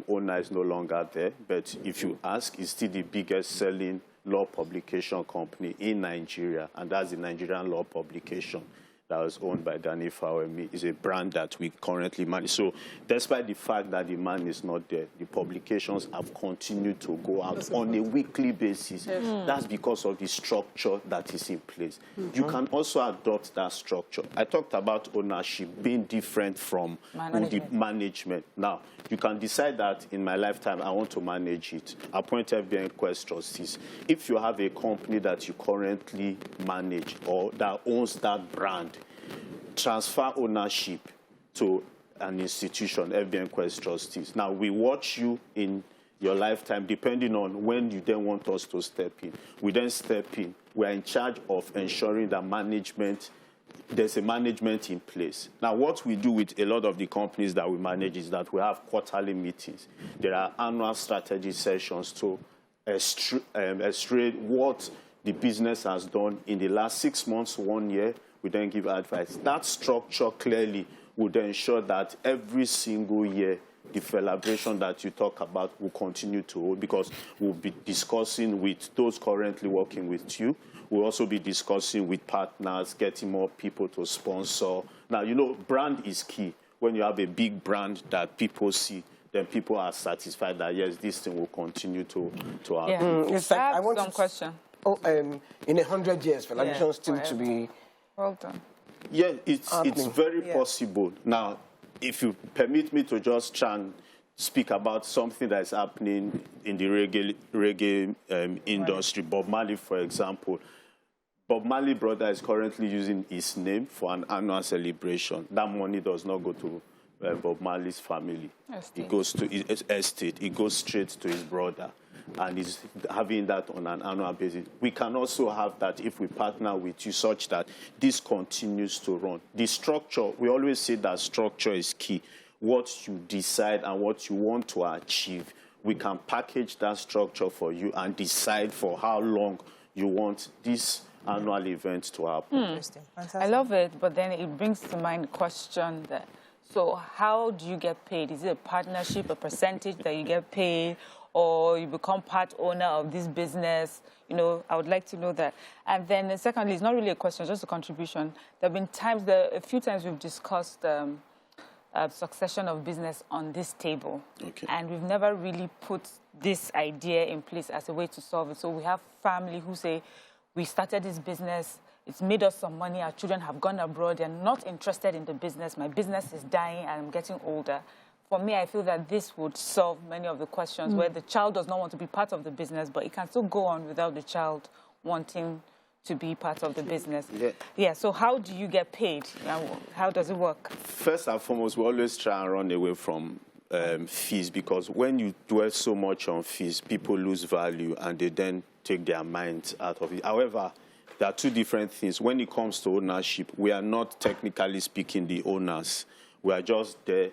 owner is no longer there, but if you ask, it's still the biggest selling law publication company in Nigeria, and that's the Nigerian Law Publication that was owned by Danny Fawemi. It's a brand that we currently manage. So despite the fact that the man is not there, the publications have continued to go out on a weekly basis. That's because of the structure that is in place. You can also adopt that structure. I talked about ownership being different from the management. Now, you can decide that in my lifetime, I want to manage it. Appoint FBN Quest Trustees. If you have a company that you currently manage or that owns that brand, transfer ownership to an institution, FBN Quest Trustees. Now, we watch you in your lifetime, depending on when you then want us to step in. We then step in. We are in charge of ensuring that there's a management in place. Now, what we do with a lot of the companies that we manage is that we have quarterly meetings. There are annual strategy sessions to illustrate what the business has done in the last 6 months, 1 year. We then give advice. That structure clearly would ensure that every single year the celebration that you talk about will continue to hold, because we'll be discussing with those currently working with you. We'll also be discussing with partners, getting more people to sponsor. Now, you know, brand is key. When you have a big brand that people see, then people are satisfied that, yes, this thing will continue to happen. Yeah. It's like, I have want some question. Oh, in 100 years, celebration still to be... Well done. Yeah, it's very possible. Now, if you permit me to just try and speak about something that is happening in the reggae industry, Bob Marley, for example. Bob Marley brother is currently using his name for an annual celebration. That money does not go to Bob Marley's family. It goes to his estate. It goes straight to his brother. And he's having that on an annual basis. We can also have that if we partner with you, such that this continues to run. The structure, we always say that structure is key. What you decide and what you want to achieve, we can package that structure for you and decide for how long you want this annual event to happen. Interesting. I love it, but then it brings to mind the question that, so how do you get paid? Is it a partnership, a percentage that you get paid, or you become part owner of this business? You know, I would like to know that. And then secondly, it's not really a question, just a contribution. There have been times, a few times we've discussed succession of business on this table. Okay. And we've never really put this idea in place as a way to solve it. So we have family who say, we started this business, it's made us some money, our children have gone abroad, they're not interested in the business, my business is dying and I'm getting older. For me, I feel that this would solve many of the questions where the child does not want to be part of the business, but it can still go on without the child wanting to be part of the business. Yeah, so how do you get paid? How does it work? First and foremost, we always try and run away from fees, because when you dwell so much on fees, people lose value and they then take their minds out of it. However, there are two different things. When it comes to ownership, we are not technically speaking the owners. We are just there.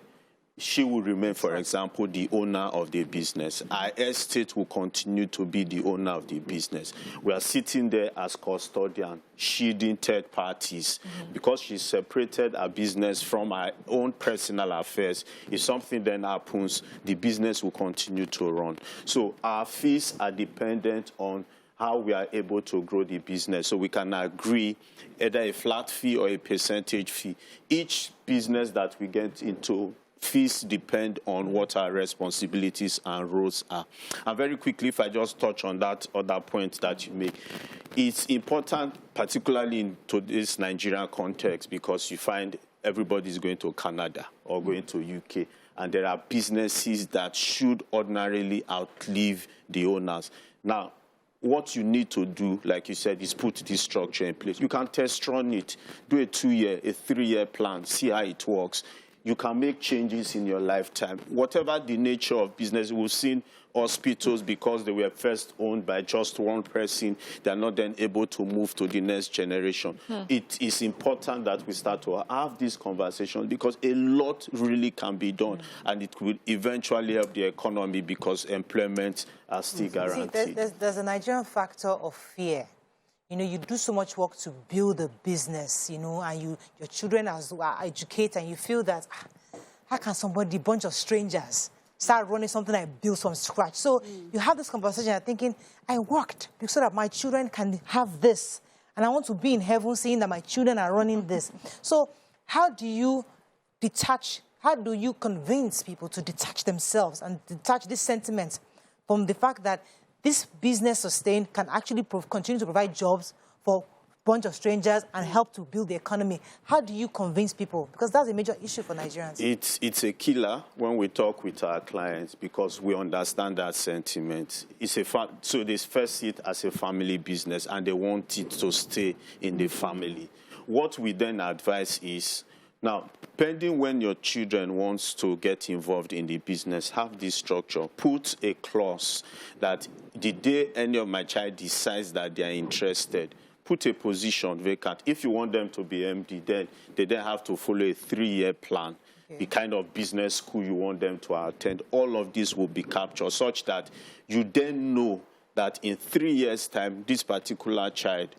She will remain, for example, the owner of the business. Our estate will continue to be the owner of the business. We are sitting there as custodian, shielding third parties. Because she separated our business from our own personal affairs, if something then happens, the business will continue to run. So our fees are dependent on how we are able to grow the business. So we can agree either a flat fee or a percentage fee. Each business that we get into, fees depend on what our responsibilities and roles are. And very quickly, if I just touch on that other point that you make, it's important, particularly in today's Nigerian context, because you find everybody's going to Canada or going to UK, and there are businesses that should ordinarily outlive the owners. Now, what you need to do, like you said, is put this structure in place. You can test run it, do a 2-year, a 3-year plan, see how it works. You can make changes in your lifetime. Whatever the nature of business, we've seen hospitals, because they were first owned by just one person, they're not then able to move to the next generation. It is important that we start to have this conversation, because a lot really can be done, and it will eventually help the economy, because employment are still guaranteed. See, there's a Nigerian factor of fear. You know, you do so much work to build a business, you know, and your children are educated, and you feel that, how can somebody, bunch of strangers, start running something I built from scratch? So you have this conversation and thinking, I worked so that my children can have this, and I want to be in heaven seeing that my children are running this. So how do you detach, how do you convince people to detach themselves and detach this sentiment from the fact that this business sustained can actually continue to provide jobs for a bunch of strangers and help to build the economy? How do you convince people? Because that's a major issue for Nigerians. It's a killer when we talk with our clients, because we understand that sentiment. So they first see it as a family business, and they want it to stay in the family. What we then advise is, now, pending when your children wants to get involved in the business, have this structure. Put a clause that the day any of my child decides that they are interested, put a position vacant. If you want them to be MD, then they then have to follow a 3-year plan. The kind of business school you want them to attend. All of this will be captured, such that you then know that in 3 years' time, this particular child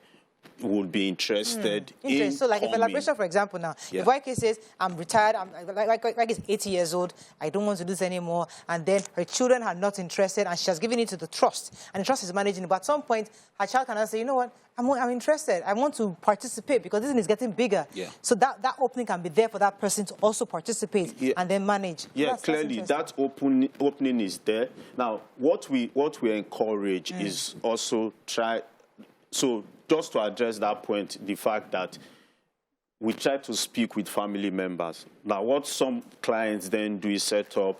would be interested in So like if coming. elaboration, for example, now, if YK says, I'm retired, I'm like is 80 years old, I don't want to do this anymore, and then her children are not interested, and she has given it to the trust, and the trust is managing it, but at some point, her child cannot say, you know what, I'm interested, I want to participate, because this thing is getting bigger. So that opening can be there for that person to also participate and then manage. Yeah, clearly, that opening is there. Now, what we encourage is also so just to address that point, the fact that we try to speak with family members. Now, what some clients then do is set up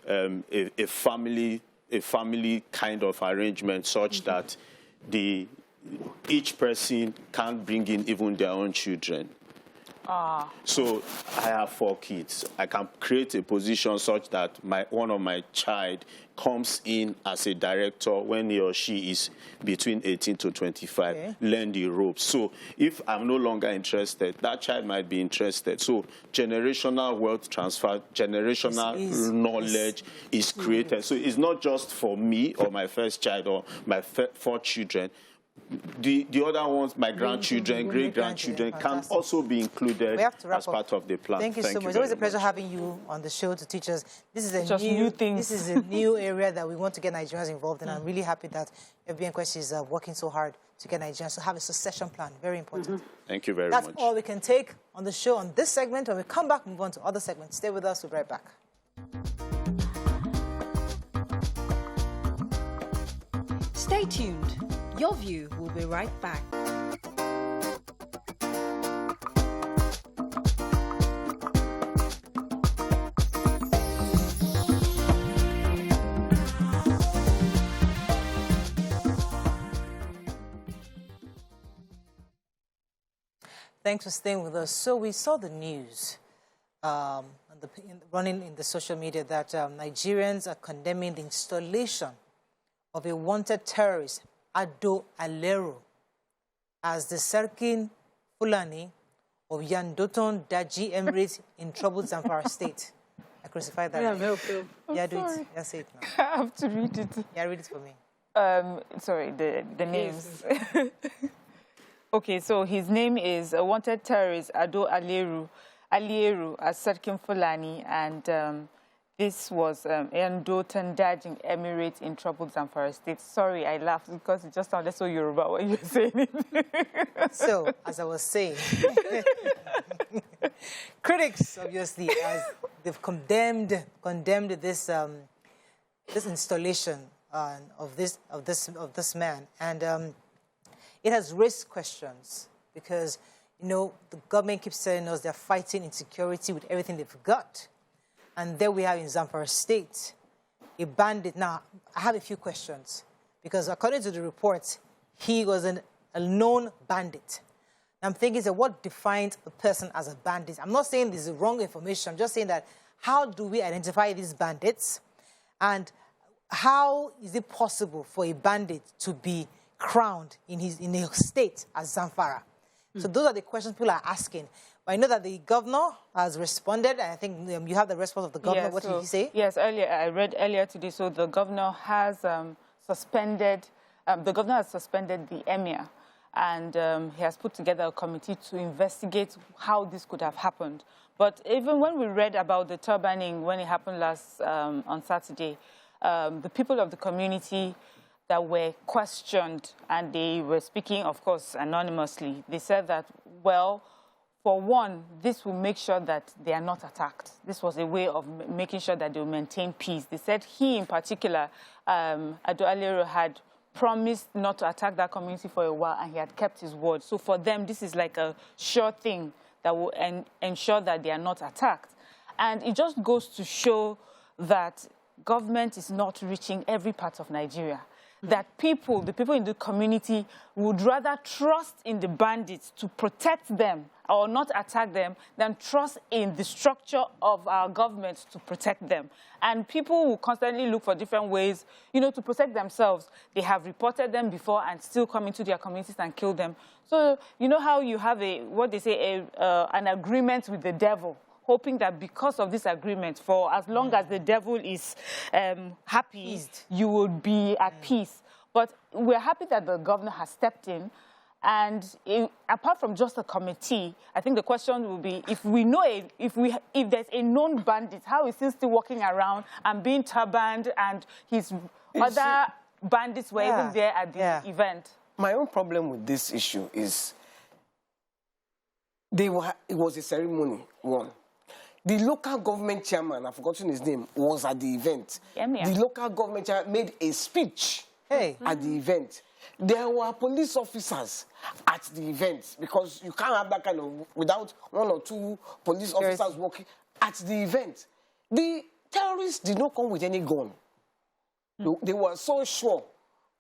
a family kind of arrangement such that each person can bring in even their own children. So I have 4 kids. I can create a position such that one of my child comes in as a director when he or she is between 18 to 25, learn the ropes. So if I'm no longer interested, that child might be interested. So generational wealth transfer, generational knowledge is created. So it's not just for me or my first child or my 4 children. The other ones, my grandchildren, great-grandchildren, can also be included as part of the plan. Thank you so much. It's always a pleasure having you on the show to teach us. This is a new thing. This is a new area that we want to get Nigerians involved in. I'm really happy that FBN Quest is working so hard to get Nigerians to have a succession plan. Very important. Thank you very much. That's all we can take on the show on this segment. When we come back, move on to other segments. Stay with us. We'll be right back. Stay tuned. Your View will be right back. Thanks for staying with us. So we saw the news running in the social media that Nigerians are condemning the installation of a wanted terrorist, Aleru, as the Sarkin Fulani of Yandoton Daji Emirate in troubled Zamfara state. I crucified that. Yeah, do it. That's it now. I have to read it. Yeah, read it for me. Sorry, the names. Okay, so his name is a wanted terrorist, Aliyu as Sarkin Fulani, and this was Yandoton Daji Emirate in troubled Zamfara state. Sorry, I laughed because it just sounded so Yoruba when you were saying it. So, as I was saying, critics, obviously, as they've condemned this this installation of this man, and it has raised questions because, you know, the government keeps telling us they're fighting insecurity with everything they've got. And there we have in Zamfara State, a bandit. Now, I have a few questions because according to the report, he was a known bandit. And I'm thinking, so what defines a person as a bandit? I'm not saying this is wrong information. I'm just saying that how do we identify these bandits? And how is it possible for a bandit to be crowned in a state as Zamfara? So those are the questions people are asking. But I know that the governor has responded. I think you have the response of the governor. Yeah, what did he say? Yes, I read earlier today. So the governor has suspended the emir, and he has put together a committee to investigate how this could have happened. But even when we read about the turbaning when it happened last on Saturday, the people of the community that were questioned, and they were speaking, of course, anonymously. They said that, well, for one, this will make sure that they are not attacked. This was a way of making sure that they will maintain peace. They said he, in particular, Aleru, had promised not to attack that community for a while, and he had kept his word. So for them, this is like a sure thing that will ensure that they are not attacked. And it just goes to show that government is not reaching every part of Nigeria. That the people in the community would rather trust in the bandits to protect them or not attack them than trust in the structure of our government to protect them. And people will constantly look for different ways, you know, to protect themselves. They have reported them before and still come into their communities and kill them. So you know how you have an agreement with the devil, hoping that because of this agreement, for as long as the devil is happy, you will be at peace. But we're happy that the governor has stepped in And apart from just a committee, I think the question will be, if we know if there's a known bandit, how is he still walking around and being turbaned, and his other bandits were even there at the event? My own problem with this issue is it was a ceremony, one. The local government chairman, I've forgotten his name, was at the event. The local government chairman made a speech at the event. There were police officers at the event, because you can't have that kind of, without 1 or 2 police officers working at the event. The terrorists did not come with any gun. They were so sure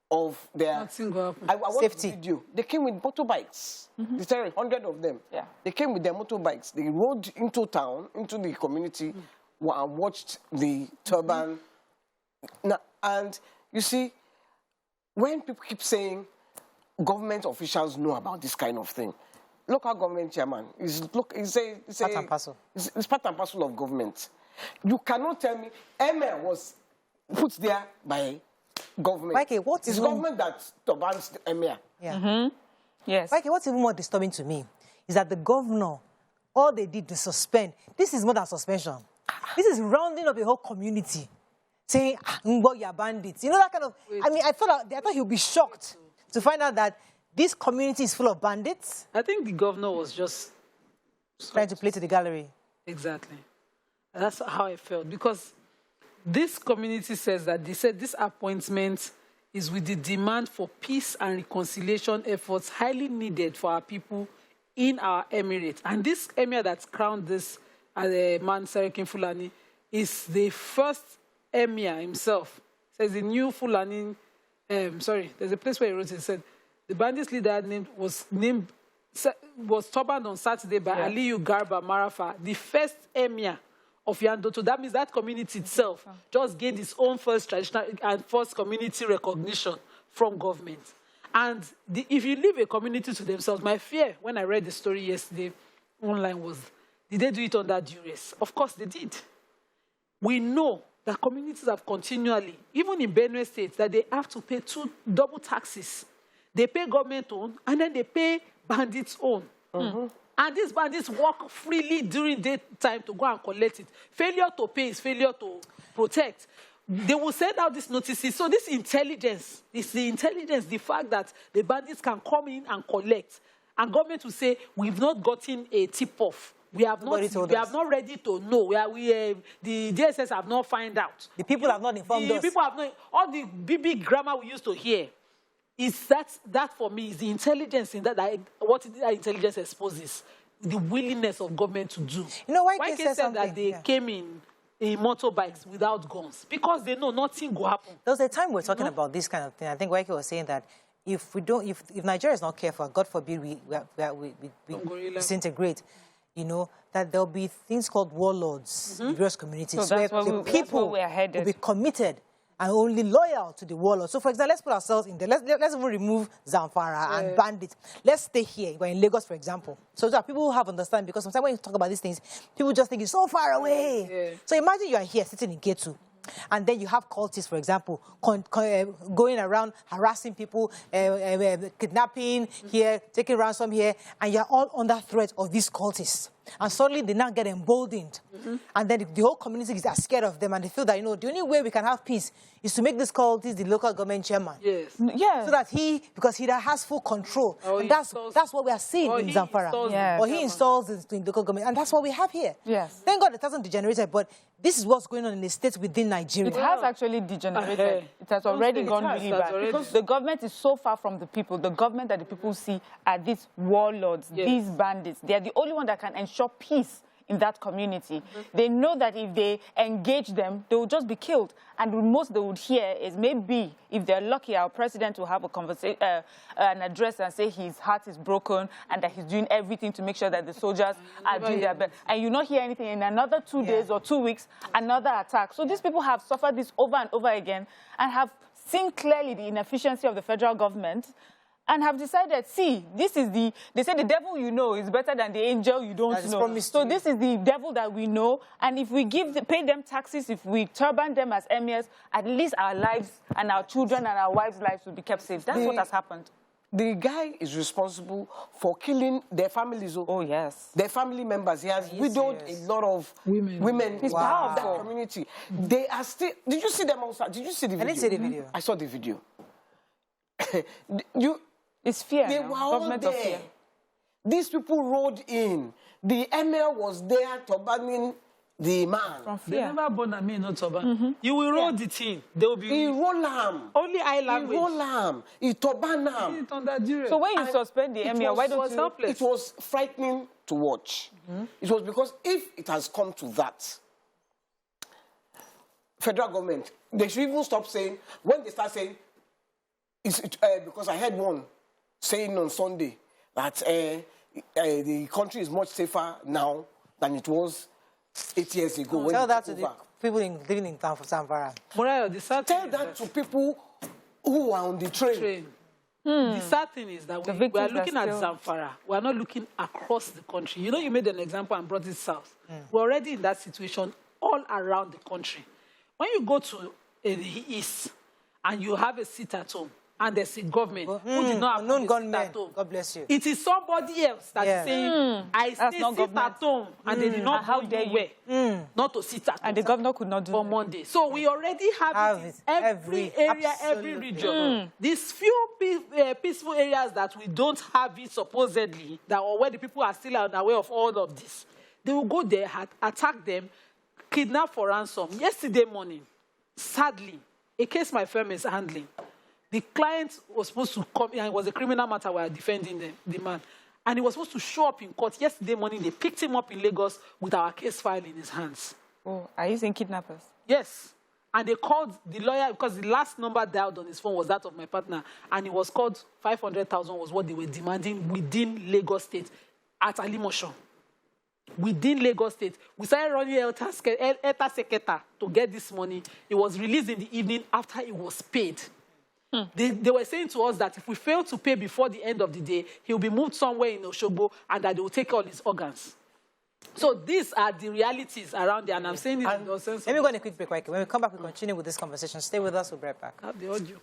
of their safety. Video. They came with motorbikes. The terrorists, 100 of them. They came with their motorbikes. They rode into town, into the community, and watched the turban. Now, and you see, when people keep saying government officials know about this kind of thing, local government chairman is part and parcel. It's part and parcel of government. You cannot tell me Emir was put there by government. Okay, it's government that turbans the Emir. Yes. Okay, what's even more disturbing to me is that the governor, all they did to suspend. This is more than suspension. This is rounding up a whole community, saying, you're bandits. You know, that kind of... I mean, I thought he would be shocked to find out that this community is full of bandits. I think the governor was just... trying to play to the gallery. Exactly. And that's how I felt. Because this community says that they said this appointment is with the demand for peace and reconciliation efforts highly needed for our people in our emirate. And this emir that crowned this man, Sarkin Fulani, is the first emir himself. Says the new Fulani, there's a place where he wrote it, said, the bandits leader was turbaned on Saturday by Aliyu Marafa, the first emir of Yandoton. That means that community itself just gained its own first traditional and first community recognition from government. And if you leave a community to themselves, my fear when I read the story yesterday online was, did they do it under duress? Of course they did. We know that communities have continually, even in Benue State, that they have to pay 2 double taxes. They pay government own, and then they pay bandits own. And these bandits work freely during daytime to go and collect it. Failure to pay is failure to protect. They will send out these notices. So this intelligence, the fact that the bandits can come in and collect. And government will say, we've not gotten a tip-off. We have not ready to know. The DSS have not found out. The people have not informed us. People have not, all the big grammar we used to hear. Is that for me is the intelligence in that what that intelligence exposes, the willingness of government to do. You know why they said that they came in motorbikes without guns? Because they know nothing will happen. There was a time we were talking about this kind of thing. I think Waike was saying that if Nigeria is not careful, God forbid we disintegrate, you know, that there'll be things called warlords in various communities, so where the people will be committed and only loyal to the warlord. So, for example, let's put ourselves in there. Let's even remove Zamfara and Bandit. Let's stay here. We're in Lagos, for example. So that people have understand, because sometimes when you talk about these things, people just think it's so far away. So imagine you are here sitting in Ketu, and then you have cultists, for example, going around harassing people, kidnapping here, taking ransom here, and you're all under threat of these cultists. And suddenly they now get emboldened. And then the whole community is scared of them, and they feel that, you know, the only way we can have peace is to make this cultist the local government chairman. So that because he has full control. And that's what we are seeing in Zamfara. Or he installs the local government. And that's what we have here. Thank God it hasn't degenerated, but this is what's going on in the states within Nigeria. It has actually degenerated. It has already gone really bad. Because the government is so far from the people. The government that the people see are these warlords, these bandits. They are the only one that can ensure peace in that community. They know that if they engage them, they will just be killed. And the most they would hear is maybe, if they're lucky, our president will have a conversation, an address, and say his heart is broken and that he's doing everything to make sure that the soldiers are doing their best. And you not hear anything in another 2 days or 2 weeks, another attack. So these people have suffered this over and over again and have seen clearly the inefficiency of the federal government, and have decided, see, they say the devil you know is better than the angel you don't know. So this is the devil that we know, and if we pay them taxes, if we turban them as emirs, at least our lives and our children and our wives' lives will be kept safe. That's what has happened. the guy is responsible for killing their families. Oh, yes. Their family members. He has widowed a lot of women in that community. They are still... Did you see them outside? Did you see the video? I didn't see the video. I saw the video. It's fear. They were all there. Of fear. These people rode in. The emir was there turbaning the man. From fear. They never born a man, not turban. You will roll the thing. They will be... He roll ham. Only eye language. He roll ham. He turban ham. So when you suspend the emir, why don't you... It was frightening to watch. It was because if it has come to that, federal government, they should even stop saying, when they start saying, because I heard one saying on Sunday that the country is much safer now than it was 8 years ago. Tell that to the people living in town for Zamfara. Tell that to people who are on the train. The sad thing is that we are looking at Zamfara. We are not looking across the country. You know, you made an example and brought it south. We're already in that situation all around the country. When you go to the east and you have a seat at home, and there's a government who did not have a seat at home. God bless you. It is somebody else that is saying, I stay sit at home, and they did not how they were not to sit at home. And the governor could not do on Monday. So we already have it in every area, every region. These few peaceful areas that we don't have it supposedly, that or where the people are still unaware of all of this, they will go there, attack them, kidnap for ransom. Yesterday morning, sadly, a case my firm is handling, the client was supposed to come, and it was a criminal matter we are defending the man. And he was supposed to show up in court yesterday morning. They picked him up in Lagos with our case file in his hands. Oh, are you saying kidnappers? Yes. And they called the lawyer, because the last number dialed on his phone was that of my partner. And it was called 500,000 was what they were demanding within Lagos State at Alimosho. Within Lagos State. We started running Elta Seketa to get this money. It was released in the evening after it was paid. They were saying to us that if we fail to pay before the end of the day, he'll be moved somewhere in Oshogbo and that they will take all his organs. So these are the realities around there, and I'm saying it in no sense. Let me go on a quick break, When we come back, we continue with this conversation. Stay with us, we'll be right back. Have the audio.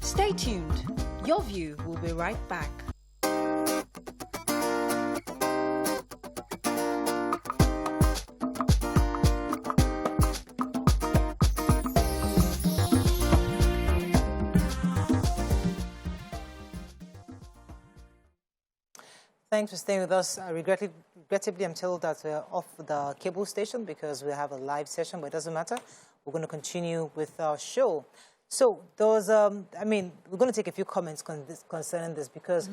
Stay tuned. Your View will be right back. Thanks for staying with us. Regrettably, I'm told that we're off the cable station because we have a live session, but it doesn't matter. We're going to continue with our show. So those, we're going to take a few comments concerning this because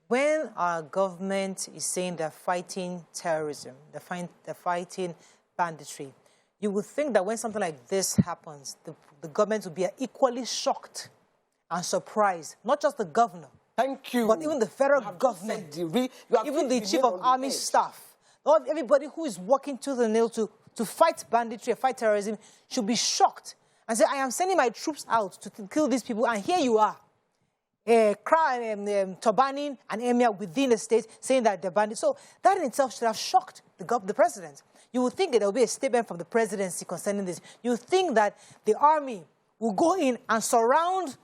when our government is saying they're fighting terrorism, they're fighting banditry, you would think that when something like this happens, the government would be equally shocked and surprised, not just the governor, thank you, but even the federal government, even the chief of army staff, not everybody who is working to the nail to fight banditry, fight terrorism, should be shocked and say, I am sending my troops out to kill these people, and here you are, turbaning an emir within the state, saying that they're bandits. So that in itself should have shocked the president. You would think that there will be a statement from the presidency concerning this. You would think that the army will go in and surround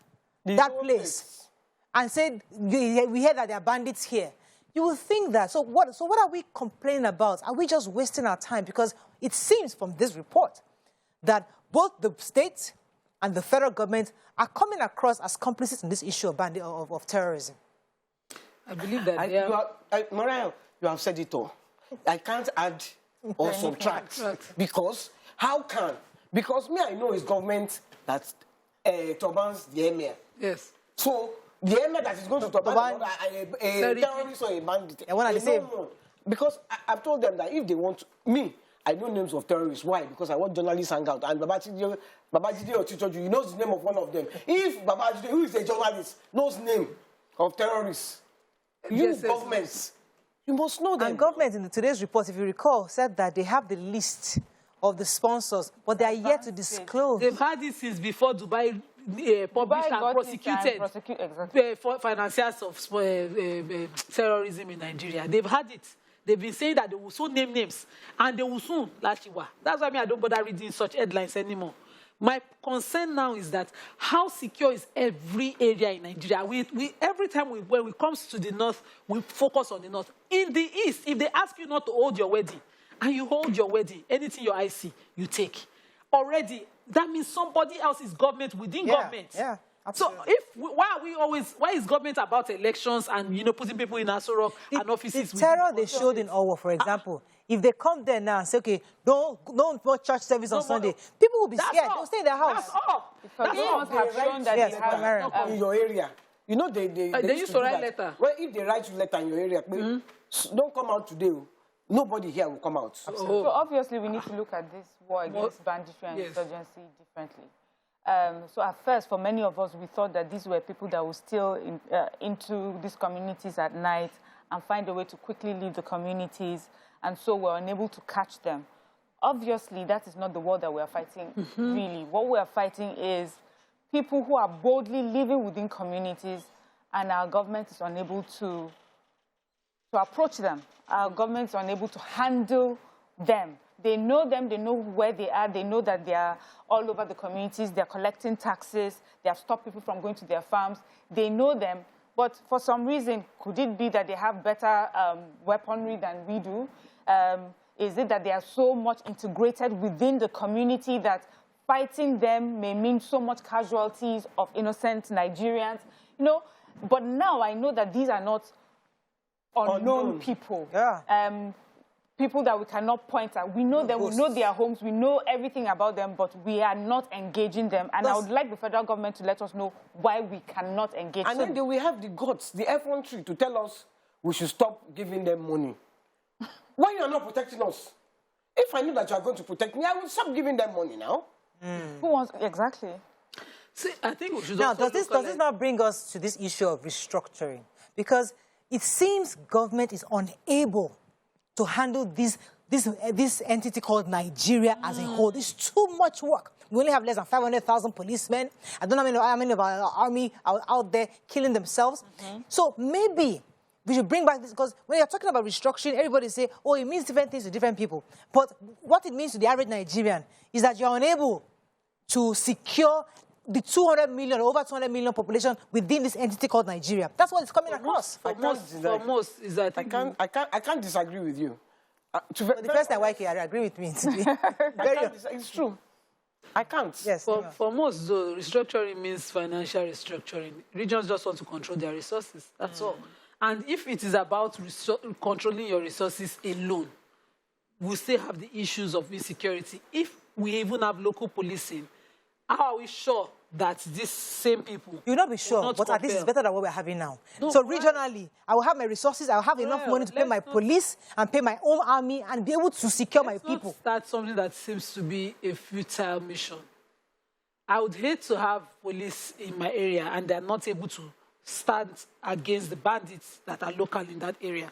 that place and say, we hear that there are bandits here. You will think that. So what are we complaining about? Are we just wasting our time? Because it seems from this report that both the state and the federal government are coming across as complicit in this issue of terrorism. I believe that Mariah, you have said it all. I can't add or subtract. Because how can? Because me, I know it's government that turbans the emir. Yes. So the emir that is going to turban a terrorist or a bandit. And what are they saying? Because I've told them that if they want me, I know names of terrorists. Why? Because I watch journalists hang out. And Babajide or Chichoju, he knows the name of one of them. If Babajide, who is a journalist, knows the name of terrorists, governments, you must know them. And government in today's report, if you recall, said that they have the list of the sponsors, but they are yet to disclose. They've had this since before Dubai published and prosecuted for financiers of terrorism in Nigeria. They've had it. They've been saying that they will soon name names, and they will soon Lashiwa. That's why I don't bother reading such headlines anymore. My concern now is that how secure is every area in Nigeria? Every time when it comes to the north, we focus on the north. In the east, if they ask you not to hold your wedding, and you hold your wedding, anything your eyes see, you take. Already, that means somebody else is government within government. Yeah. Absolutely. So why is government about elections and, you know, putting people in Aso Rock and offices? The terror they showed in Owo, for example, if they come there now and say, okay, don't more church service on Sunday, people will be scared. They'll stay in their house. That's all. Because they must have shown that yes, they have in your area. You know, they used to write letter. Well, if they write you letter in your area, don't come out today. Nobody here will come out. So obviously we need to look at this war against banditry and insurgency differently. So at first, for many of us, we thought that these were people that were still into these communities at night and find a way to quickly leave the communities, and so we're unable to catch them. Obviously, that is not the war that we are fighting, really. What we are fighting is people who are boldly living within communities, and our government is unable to approach them. Our government is unable to handle them. They know them, they know where they are, they know that they are all over the communities, they're collecting taxes, they have stopped people from going to their farms. They know them, but for some reason, could it be that they have better weaponry than we do? Is it that they are so much integrated within the community that fighting them may mean so much casualties of innocent Nigerians? You know, but now I know that these are not unknown people. Yeah. People that we cannot point at. We know them, we know their homes, we know everything about them, but we are not engaging them. And I would like the federal government to let us know why we cannot engage them. And then they will have the guts, the effrontery to tell us we should stop giving them money. Why you are not protecting us? If I knew that you are going to protect me, I would stop giving them money now. Who wants, exactly. See, I think we should now, does this not bring us to this issue of restructuring? Because it seems government is unable to handle this entity called Nigeria as a whole. It's too much work. We only have less than 500,000 policemen. I don't know how many of our army are out there killing themselves. So maybe we should bring back this, because when you're talking about restructuring, everybody say, oh, it means different things to different people. But what it means to the average Nigerian is that you're unable to secure the 200 million, over 200 million population within this entity called Nigeria. That's what it's coming across. For most, is that I can't disagree with you. For the first time, YK, I agree with me today. It's true. I can't. Yes. For most, though, restructuring means financial restructuring. Regions just want to control their resources. That's all. And if it is about controlling your resources alone, we still have the issues of insecurity. If we even have local policing, how are we sure that these same people... You'll not be sure, but at least it's better than what we're having now. No, so regionally, I will have my resources, I will have enough money to pay my police and pay my own army and be able to secure my people. That's something that seems to be a futile mission. I would hate to have police in my area and they're not able to stand against the bandits that are local in that area.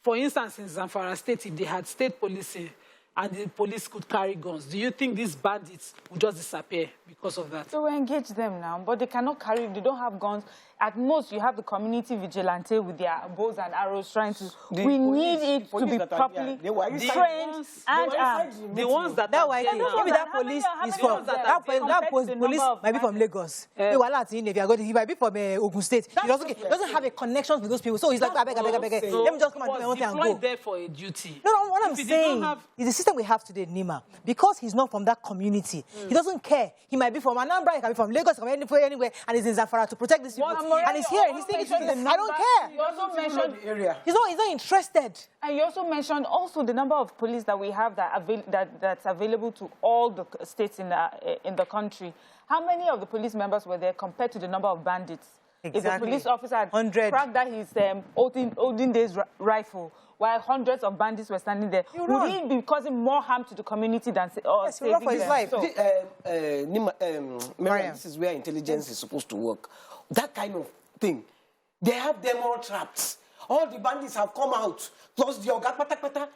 For instance, in Zamfara State, if they had state policing, and the police could carry guns, do you think these bandits would just disappear because of that? So we engage them now, but they cannot carry, they don't have guns. At most, you have the community vigilante with their bows and arrows trying to... We need it to be properly trained and armed. The ones that are there now. Maybe that police is from... That police might be from Lagos. If you might be from Ogun State. He doesn't have a connection with those people. So he's like, I beg. Let me just come and do my own thing and go. There for a duty. No, what I'm saying is the system we have today, Nima, because he's not from that community, he doesn't care. He might be from Anambra, he can be from Lagos, he can be anywhere, and he's in Zamfara to protect these people. And he's here, he's thinking, I don't care. You also mentioned the area. He's not interested. And you also mentioned also the number of police that we have that's available to all the states in the country. How many of the police members were there compared to the number of bandits? Exactly. If the police officer had 100. cracked that his olden days rifle, while hundreds of bandits were standing there, would he be causing more harm to the community than saving for his life? So, Mariam, this is where intelligence is supposed to work. That kind of thing. They have them all trapped. All the bandits have come out. Plus the Oga Pata.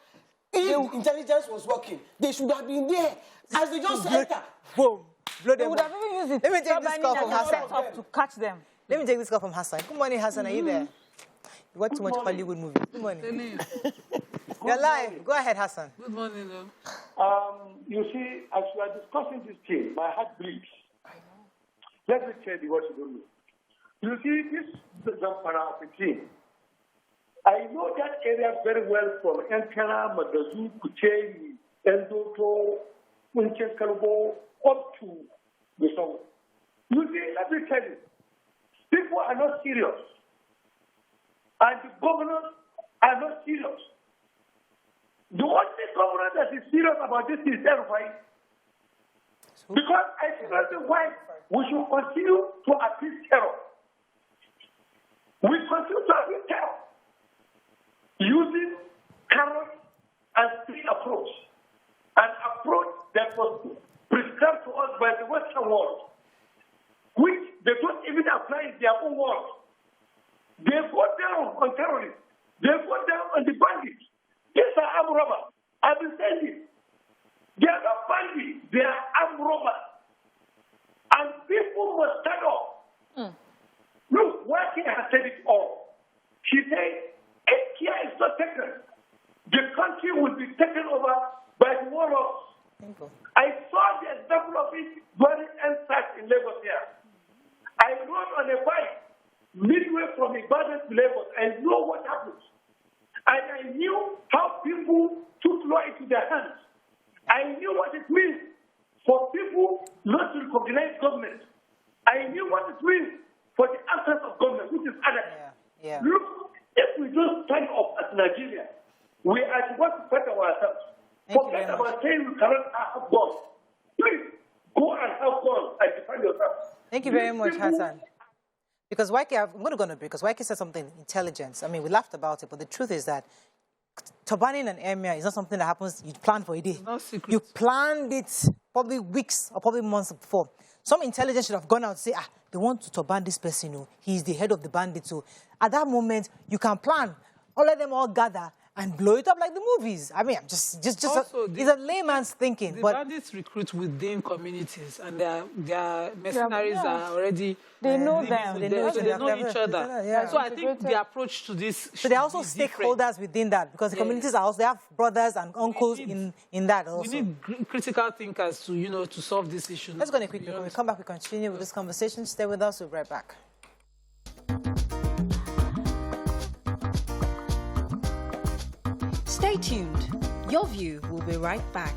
If intelligence was working, they should have been there. As they just enter. Boom. Blow them. they would have even used it. Let me take this call from Hassan. To catch them. Let me take this call from Hassan. Good morning, Hassan. Are you there? You watch too much Hollywood movies. Good morning. You're live. Go ahead, Hassan. Good morning, though. You see, as we are discussing this case, my heart bleeds. Let me tell you what you don't know. You see, this Zamfara of a team. I know that area very well from Ankara, Magazu, Kucheni, Endoto, Wincheskalbo, up to the song. You see, let me tell you, people are not serious. And the governors are not serious. The only governor that is serious about this is Erufai. Because I see nothing why we should continue to appease terror. We continue to appease terror using carrots and street approach. An approach that was prescribed to us by the Western world, which they don't even apply in their own world. They go down on terrorists. They go down on the bandits. These are armed robbers. I've been saying this. They are not bandits. They are armed robbers. And people must stand up. Look, Waki has said it all. She said, if care is not taken, the country will be taken over by the warlords. I saw the example of it during NSAC in Lagos here. I rode on a bike midway from Ibadan to Lagos. I know what happened. And I knew how people took law into their hands. I knew what it means for people not to recognize government. I knew what it means for the absence of government, which is anarchy. Look, if we don't stand up as Nigeria, we are going to fight ourselves. Forget about saying we cannot have guns. Please, go and have guns and defend yourself. Thank you very much, Hassan. Because Waike, I'm going to go on a break, because Waike said something intelligence. I mean, we laughed about it, but the truth is that turbaning an emir is not something that happens, you plan for a day. No secret. You planned it probably weeks or probably months before. Some intelligence should have gone out and say, they want to turban this person, you know, he's the head of the bandits. So at that moment, you can plan, or let them all gather and blow it up like the movies. I mean, just also, it's a layman's thinking. The but bandits recruit within communities, and their mercenaries are already... They know them. They know each other. So I think the approach to this... So they're also stakeholders within that, because the communities are also, they have brothers and uncles in that also. We need critical thinkers to, you know, to solve this issue. Let's go on a quick break. When we come back, we continue with this conversation. Stay with us. We'll be right back. Stay tuned. Your View will be right back.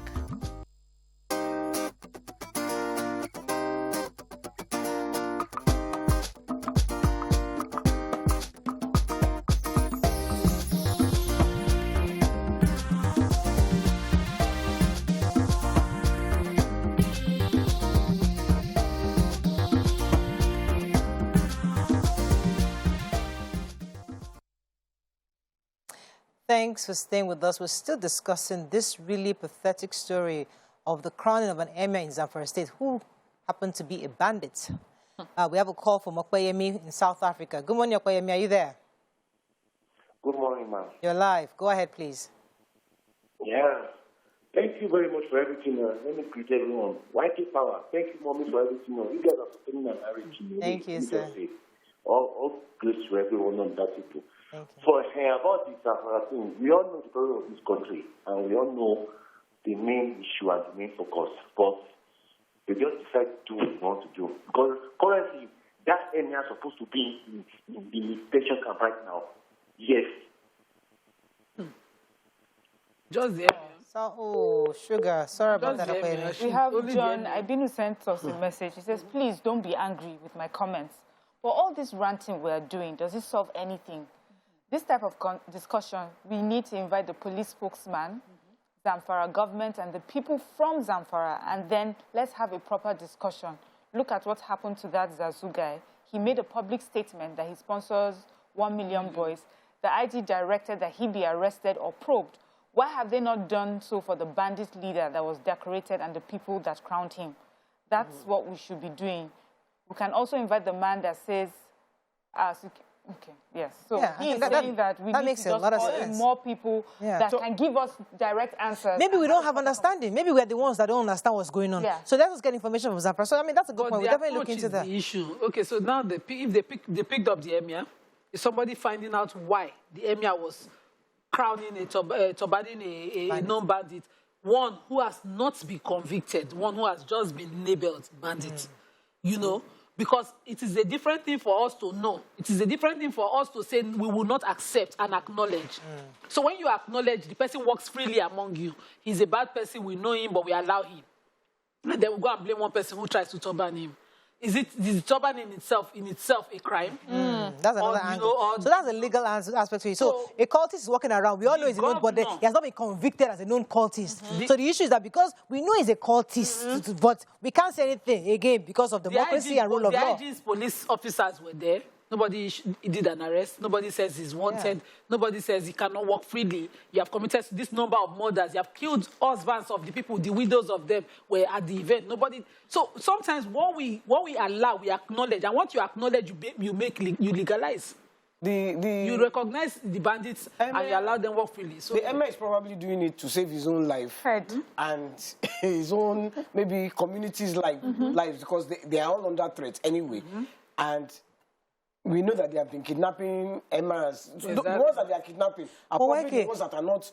Thanks for staying with us. We're still discussing this really pathetic story of the crowning of an emir in Zamfara State who happened to be a bandit. We have a call from Okwayemi in South Africa. Good morning, Okwayemi. Are you there? Good morning, ma'am. You're live. Go ahead, please. Yeah. Thank you very much for everything. Let me greet everyone. YT Power. Thank you, mommy, for everything. You guys are putting my marriage. Thank you, sir. All grace to everyone on that people. For about this thing, we all know the problem of this country, and we all know the main issue and the main focus. But they just decide to do what they want to do. Because currently, that area is supposed to be in the station camp right now. Yes. Just the area. Oh, sugar. Sorry about that. We have John Ibinu sent us a message. He says, please don't be angry with my comments. For all this ranting we are doing, does it solve anything? This type of discussion, we need to invite the police spokesman, Zamfara government, and the people from Zamfara, and then let's have a proper discussion. Look at what happened to that Zazu guy. He made a public statement that he sponsors 1 million boys. The IG directed that he be arrested or probed. Why have they not done so for the bandit leader that was decorated and the people that crowned him? That's what we should be doing. We can also invite the man that says, okay, yes. So he's saying that we need to just call in more people that can give us direct answers. Maybe we don't have understanding. Maybe we're the ones that don't understand what's going on. So let us get information from Zamfara. So, I mean, that's a good point. We'll definitely look into that. The issue. Okay, so now if they picked up the emir, is somebody finding out why the emir was crowning turbaning a non-bandit, one who has not been convicted, one who has just been labeled bandit, you know, because it is a different thing for us to know. It is a different thing for us to say we will not accept and acknowledge. So when you acknowledge the person walks freely among you, he's a bad person, we know him, but we allow him. And then we go and blame one person who tries to turban him. Is turban in itself a crime? That's another angle. So that's a legal aspect to it. So a cultist is walking around. We all know he's a known, but he has not been convicted as a known cultist. So the issue is that because we know he's a cultist, but we can't say anything again because of democracy and rule of law. The IG's police officers were there. Nobody did an arrest. Nobody says he's wanted. Nobody says he cannot walk freely. You have committed this number of murders. You have killed husbands of the people. The widows of them were at the event. Nobody. So sometimes what we allow, we acknowledge. And what you acknowledge, you legalize. You recognize the bandits and you allow them walk freely. So the Emir is probably doing it to save his own life and his own maybe community's lives because they are all under threat anyway. And we know that they have been kidnapping Emirs. So the ones that they are kidnapping are probably the ones that are not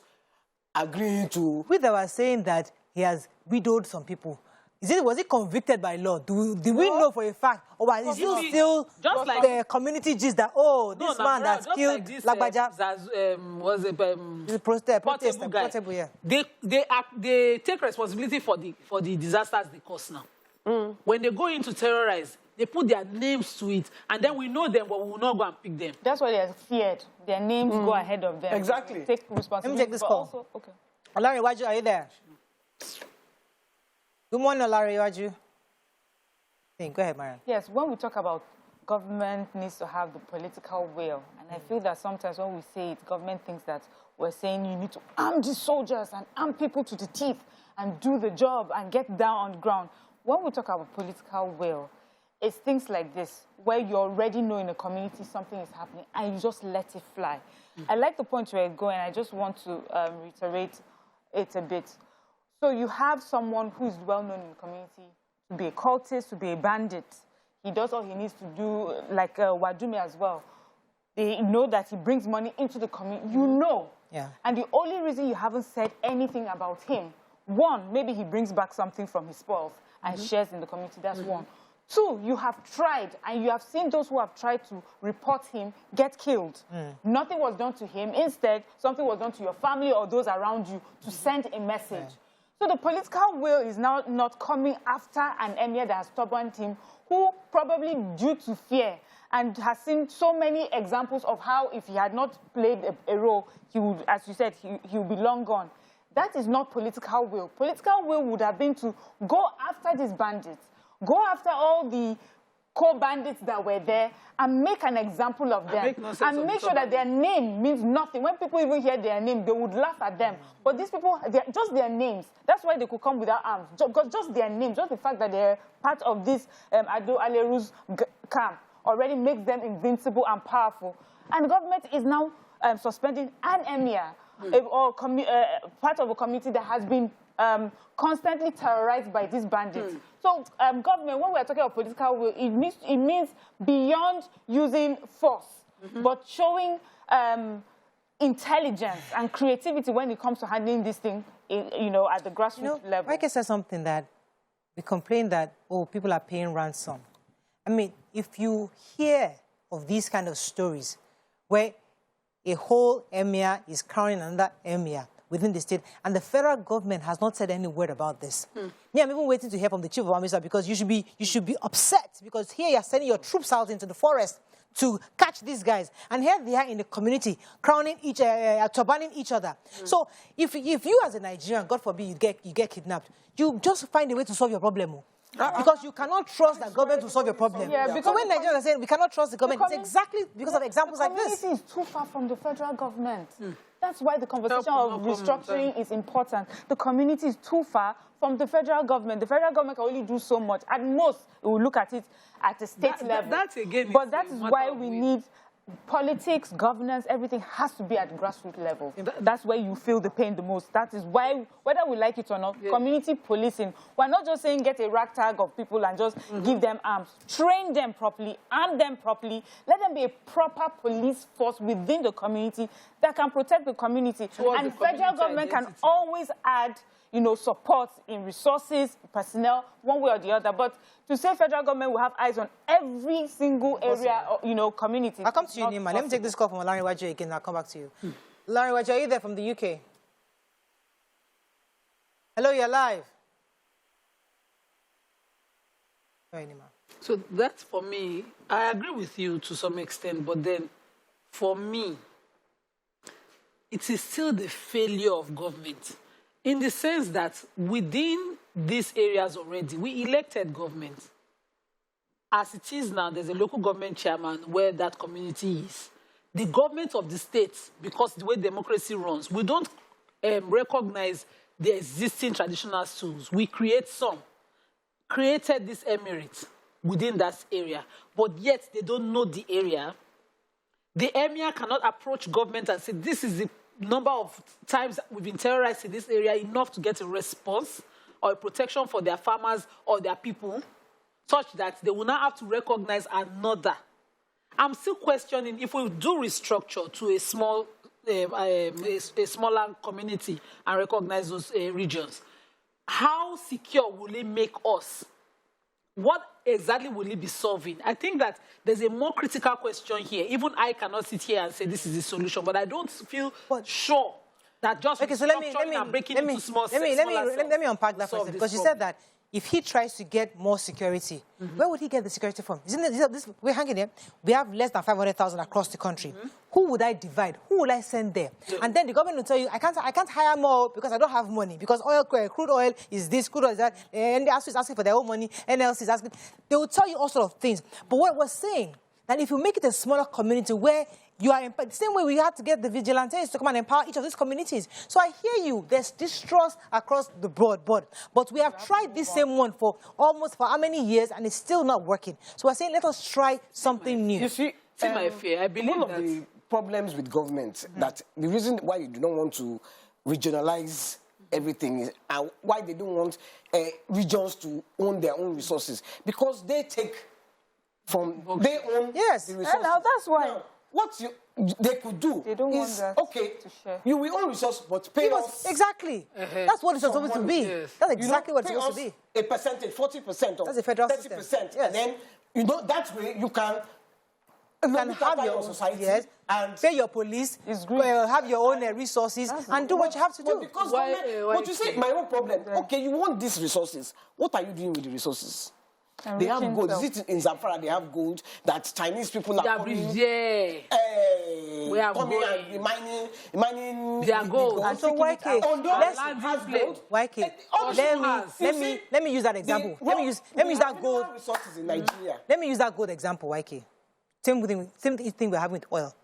agreeing to. With our saying that he has widowed some people. Was he convicted by law? Do we know for a fact? Or is it still just like the community gist that, this man that's killed Lagbaja? They take responsibility for the disasters they cause now. When they go into terrorize, they put their names to it, and then we know them, but we will not go and pick them. That's why they are feared. Their names go ahead of them. Exactly. They take responsibility. Let me take this call. Also, okay. Olari Waju, are you there? Good morning, Olari Waju. Go ahead, Mariam. Yes, when we talk about government needs to have the political will, and I feel that sometimes when we say it, government thinks that we're saying you need to arm the soldiers and arm people to the teeth and do the job and get down on the ground. When we talk about political will, it's things like this, where you already know in a community something is happening and you just let it fly. I like the point where you're going. I just want to reiterate it a bit. So you have someone who is well-known in the community to be a cultist, to be a bandit. He does all he needs to do, like Wadume as well. They know that he brings money into the community. You know. Yeah. And the only reason you haven't said anything about him, one, maybe he brings back something from his spoils and shares in the community. That's one. Two, you have tried, and you have seen those who have tried to report him get killed. Nothing was done to him. Instead, something was done to your family or those around you to send a message. So the political will is now not coming after an emir that has turbaned him, who probably due to fear and has seen so many examples of how if he had not played a role, he would, as you said, he would be long gone. That is not political will. Political will would have been to go after these bandits, go after all the co-bandits that were there and make an example of them. And make sure that their name means nothing. When people even hear their name, they would laugh at them. But these people, just their names. That's why they could come without arms. Just their names, just the fact that they're part of this Aleru's camp already makes them invincible and powerful. And the government is now suspending an emir, or part of a community that has been constantly terrorized by these bandits. So government, when we're talking about political will, it means beyond using force, but showing intelligence and creativity when it comes to handling this thing, at the grassroots level. Mike said something that we complain that, people are paying ransom. I mean, if you hear of these kind of stories where a whole emir is crowning another emir within the state, and the federal government has not said any word about this. Me, I'm even waiting to hear from the chief of army, because you should be upset, because here you're sending your troops out into the forest to catch these guys, and here they are in the community crowning turbaning each other. So if you as a Nigerian, God forbid, you get kidnapped, you just find a way to solve your problem. Because you cannot trust the government to solve your problem. So when Nigerians are saying we cannot trust the government, it's exactly because of examples like this. The community is too far from the federal government. That's why the conversation of restructuring is important. The community is too far from the federal government. The federal government can only do so much. At most, we will look at it at a state level. That again, but that is why we need politics, governance, everything has to be at the grassroots level. That's where you feel the pain the most. That is why, whether we like it or not, community policing, we're not just saying get a ragtag of people and just give them arms. Train them properly, arm them properly, let them be a proper police force within the community that can protect the community. And the federal government can always add, you know, support in resources, personnel, one way or the other. But to say federal government will have eyes on every single area, you know, community. I'll come to you, Nima. Let me take this call from Larry Wajo again. I'll come back to you. Larry Wajo, are you there from the UK? Hello, you're live. Sorry, Nima. So that's for me. I agree with you to some extent, but then for me, it is still the failure of government. In the sense that within these areas already, we elected government. As it is now, there's a local government chairman where that community is. The government of the state, because the way democracy runs, we don't recognize the existing traditional tools. We create some. Created this emirate within that area, but yet they don't know the area. The emir cannot approach government and say, this is the number of times we've been terrorized in this area, enough to get a response or a protection for their farmers or their people, such that they will not have to recognize another. I'm still questioning if we do restructure to a small, a smaller community and recognize those regions, how secure will it make us? What exactly will it be solving? I think that there's a more critical question here. Even I cannot sit here and say this is the solution, but I don't feel sure that just restructuring and breaking into small cells. Let me unpack that first, because you said that if he tries to get more security, where would he get the security from? We're hanging there. We have less than 500,000 across the country. Who would I divide? Who will I send there? And then the government will tell you, I can't hire more because I don't have money. Because crude oil is this, crude oil is that. And the ASU is asking for their own money. NLC is asking. They will tell you all sorts of things. But what we're saying, that if you make it a smaller community where you are the same way we had to get the vigilantes to come and empower each of these communities. So I hear you. There's distrust across the board. But we have tried this same one for how many years, and it's still not working. So we're saying let us try something new. You see, my fear. I believe one of the problems with government, that the reason why you do not want to regionalize everything is, and why they don't want regions to own their own resources, because they take from they own the resources. Now that's why. Now, what they could do is, okay, you will own resources, but pay us. Exactly. That's what it's supposed to be. Yes. That's exactly what it's supposed to be. A percentage, 40% or that's a federal 30%. System. Yes. And then, that way you can have your society and pay your police, have your own resources, and do what you have to do. Because but you see, my own problem, okay, you want these resources. What are you doing with the resources? They have gold. Is it in Zamfara they have gold that Chinese people are coming? We are coming and be mining. They are gold. And so YK, let me use that example. Let me use that gold resources in Nigeria. Let me use that gold example, YK. Same thing we're having with oil.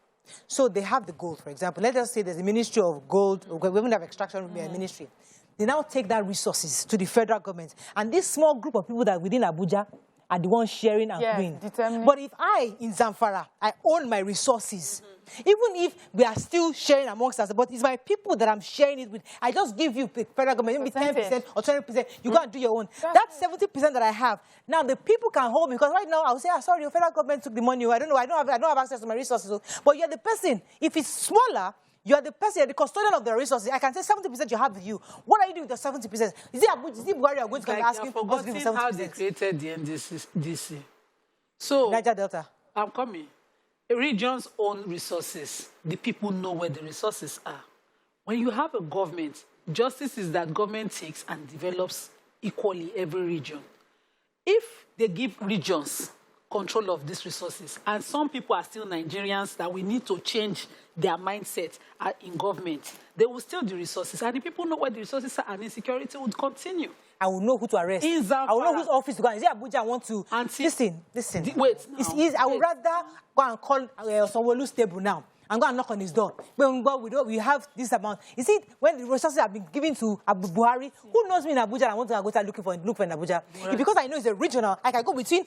So they have the gold, for example. Let us say there's a ministry of gold. We don't have extraction ministry. They now take that resources to the federal government. And this small group of people that are within Abuja are the ones sharing and doing. But if I, in Zamfara, I own my resources, even if we are still sharing amongst us, but it's my people that I'm sharing it with. I just give you the federal government, maybe 10% or 20%. You go and do your own. That's 70% that I have. Now, the people can hold me, because right now, I'll say, sorry, the federal government took the money. I don't have access to my resources. But you're the person. If it's smaller, you are the person, the custodian of the resources. I can say 70% you have with you. What are you doing with the 70%? Is it where you are going to come asking us to give you 70%? How they created the NDC. So, Niger Delta. I'm coming. Regions own resources. The people know where the resources are. When you have a government, justice is that government takes and develops equally every region. If they give regions control of these resources, and some people are still Nigerians that we need to change their mindset in government, they will steal the resources, and the people know where the resources are, and insecurity would continue. I will know who to arrest. I will know whose office to go. Is it Abuja? I want to listen. Wait, it's easy. I would rather go and call Sanwo-Olu's table now and go and knock on his door. We have this amount. You see, when the resources have been given to Abu Buhari, who knows me in Abuja and I want to go look for in Abuja? Right. Because I know it's a regional, I can go between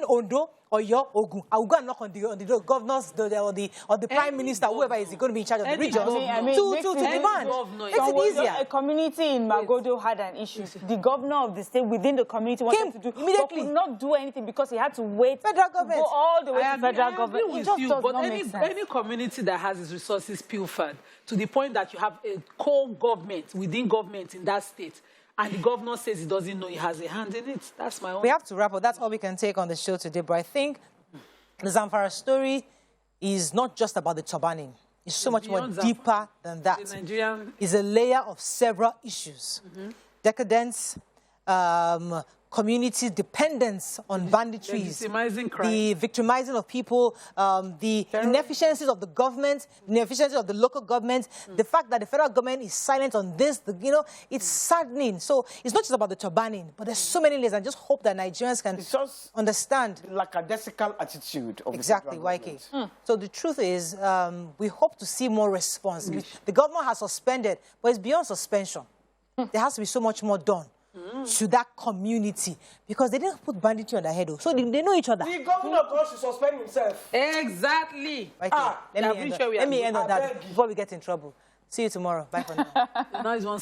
Ondo or Ogun. I will go and knock on the governors or the prime minister, whoever is going to be in charge of the region, to demand. Makes it easier. A community in Magodo had an issue. The governor of the state within the community wanted to do immediately, could not do anything because he had to wait. Federal government. Go all the way to federal government. It just does not make sense. Any community that has its resources pilfered to the point that you have a co-government within government in that state, and the governor says he doesn't know he has a hand in it. That's my own. We have to wrap up. That's all we can take on the show today. But I think the Zamfara story is not just about the turbaning. It's so much more deeper than that. It's a layer of several issues. Decadence, community dependence on banditries, the victimizing of people, the inefficiencies of the government, the inefficiencies of the local government, the fact that the federal government is silent on this, it's saddening. So it's not just about the turbaning, but there's so many layers. I just hope that Nigerians can understand. Like a lackadaisical attitude of exactly, the YK. So the truth is, we hope to see more response. The government has suspended, but it's beyond suspension. There has to be so much more done to that community, because they didn't put banditry on their head, so they know each other. The governor should suspend himself. Exactly. Okay. Let me end on that before we get in trouble. See you tomorrow. Bye for now. Now he's one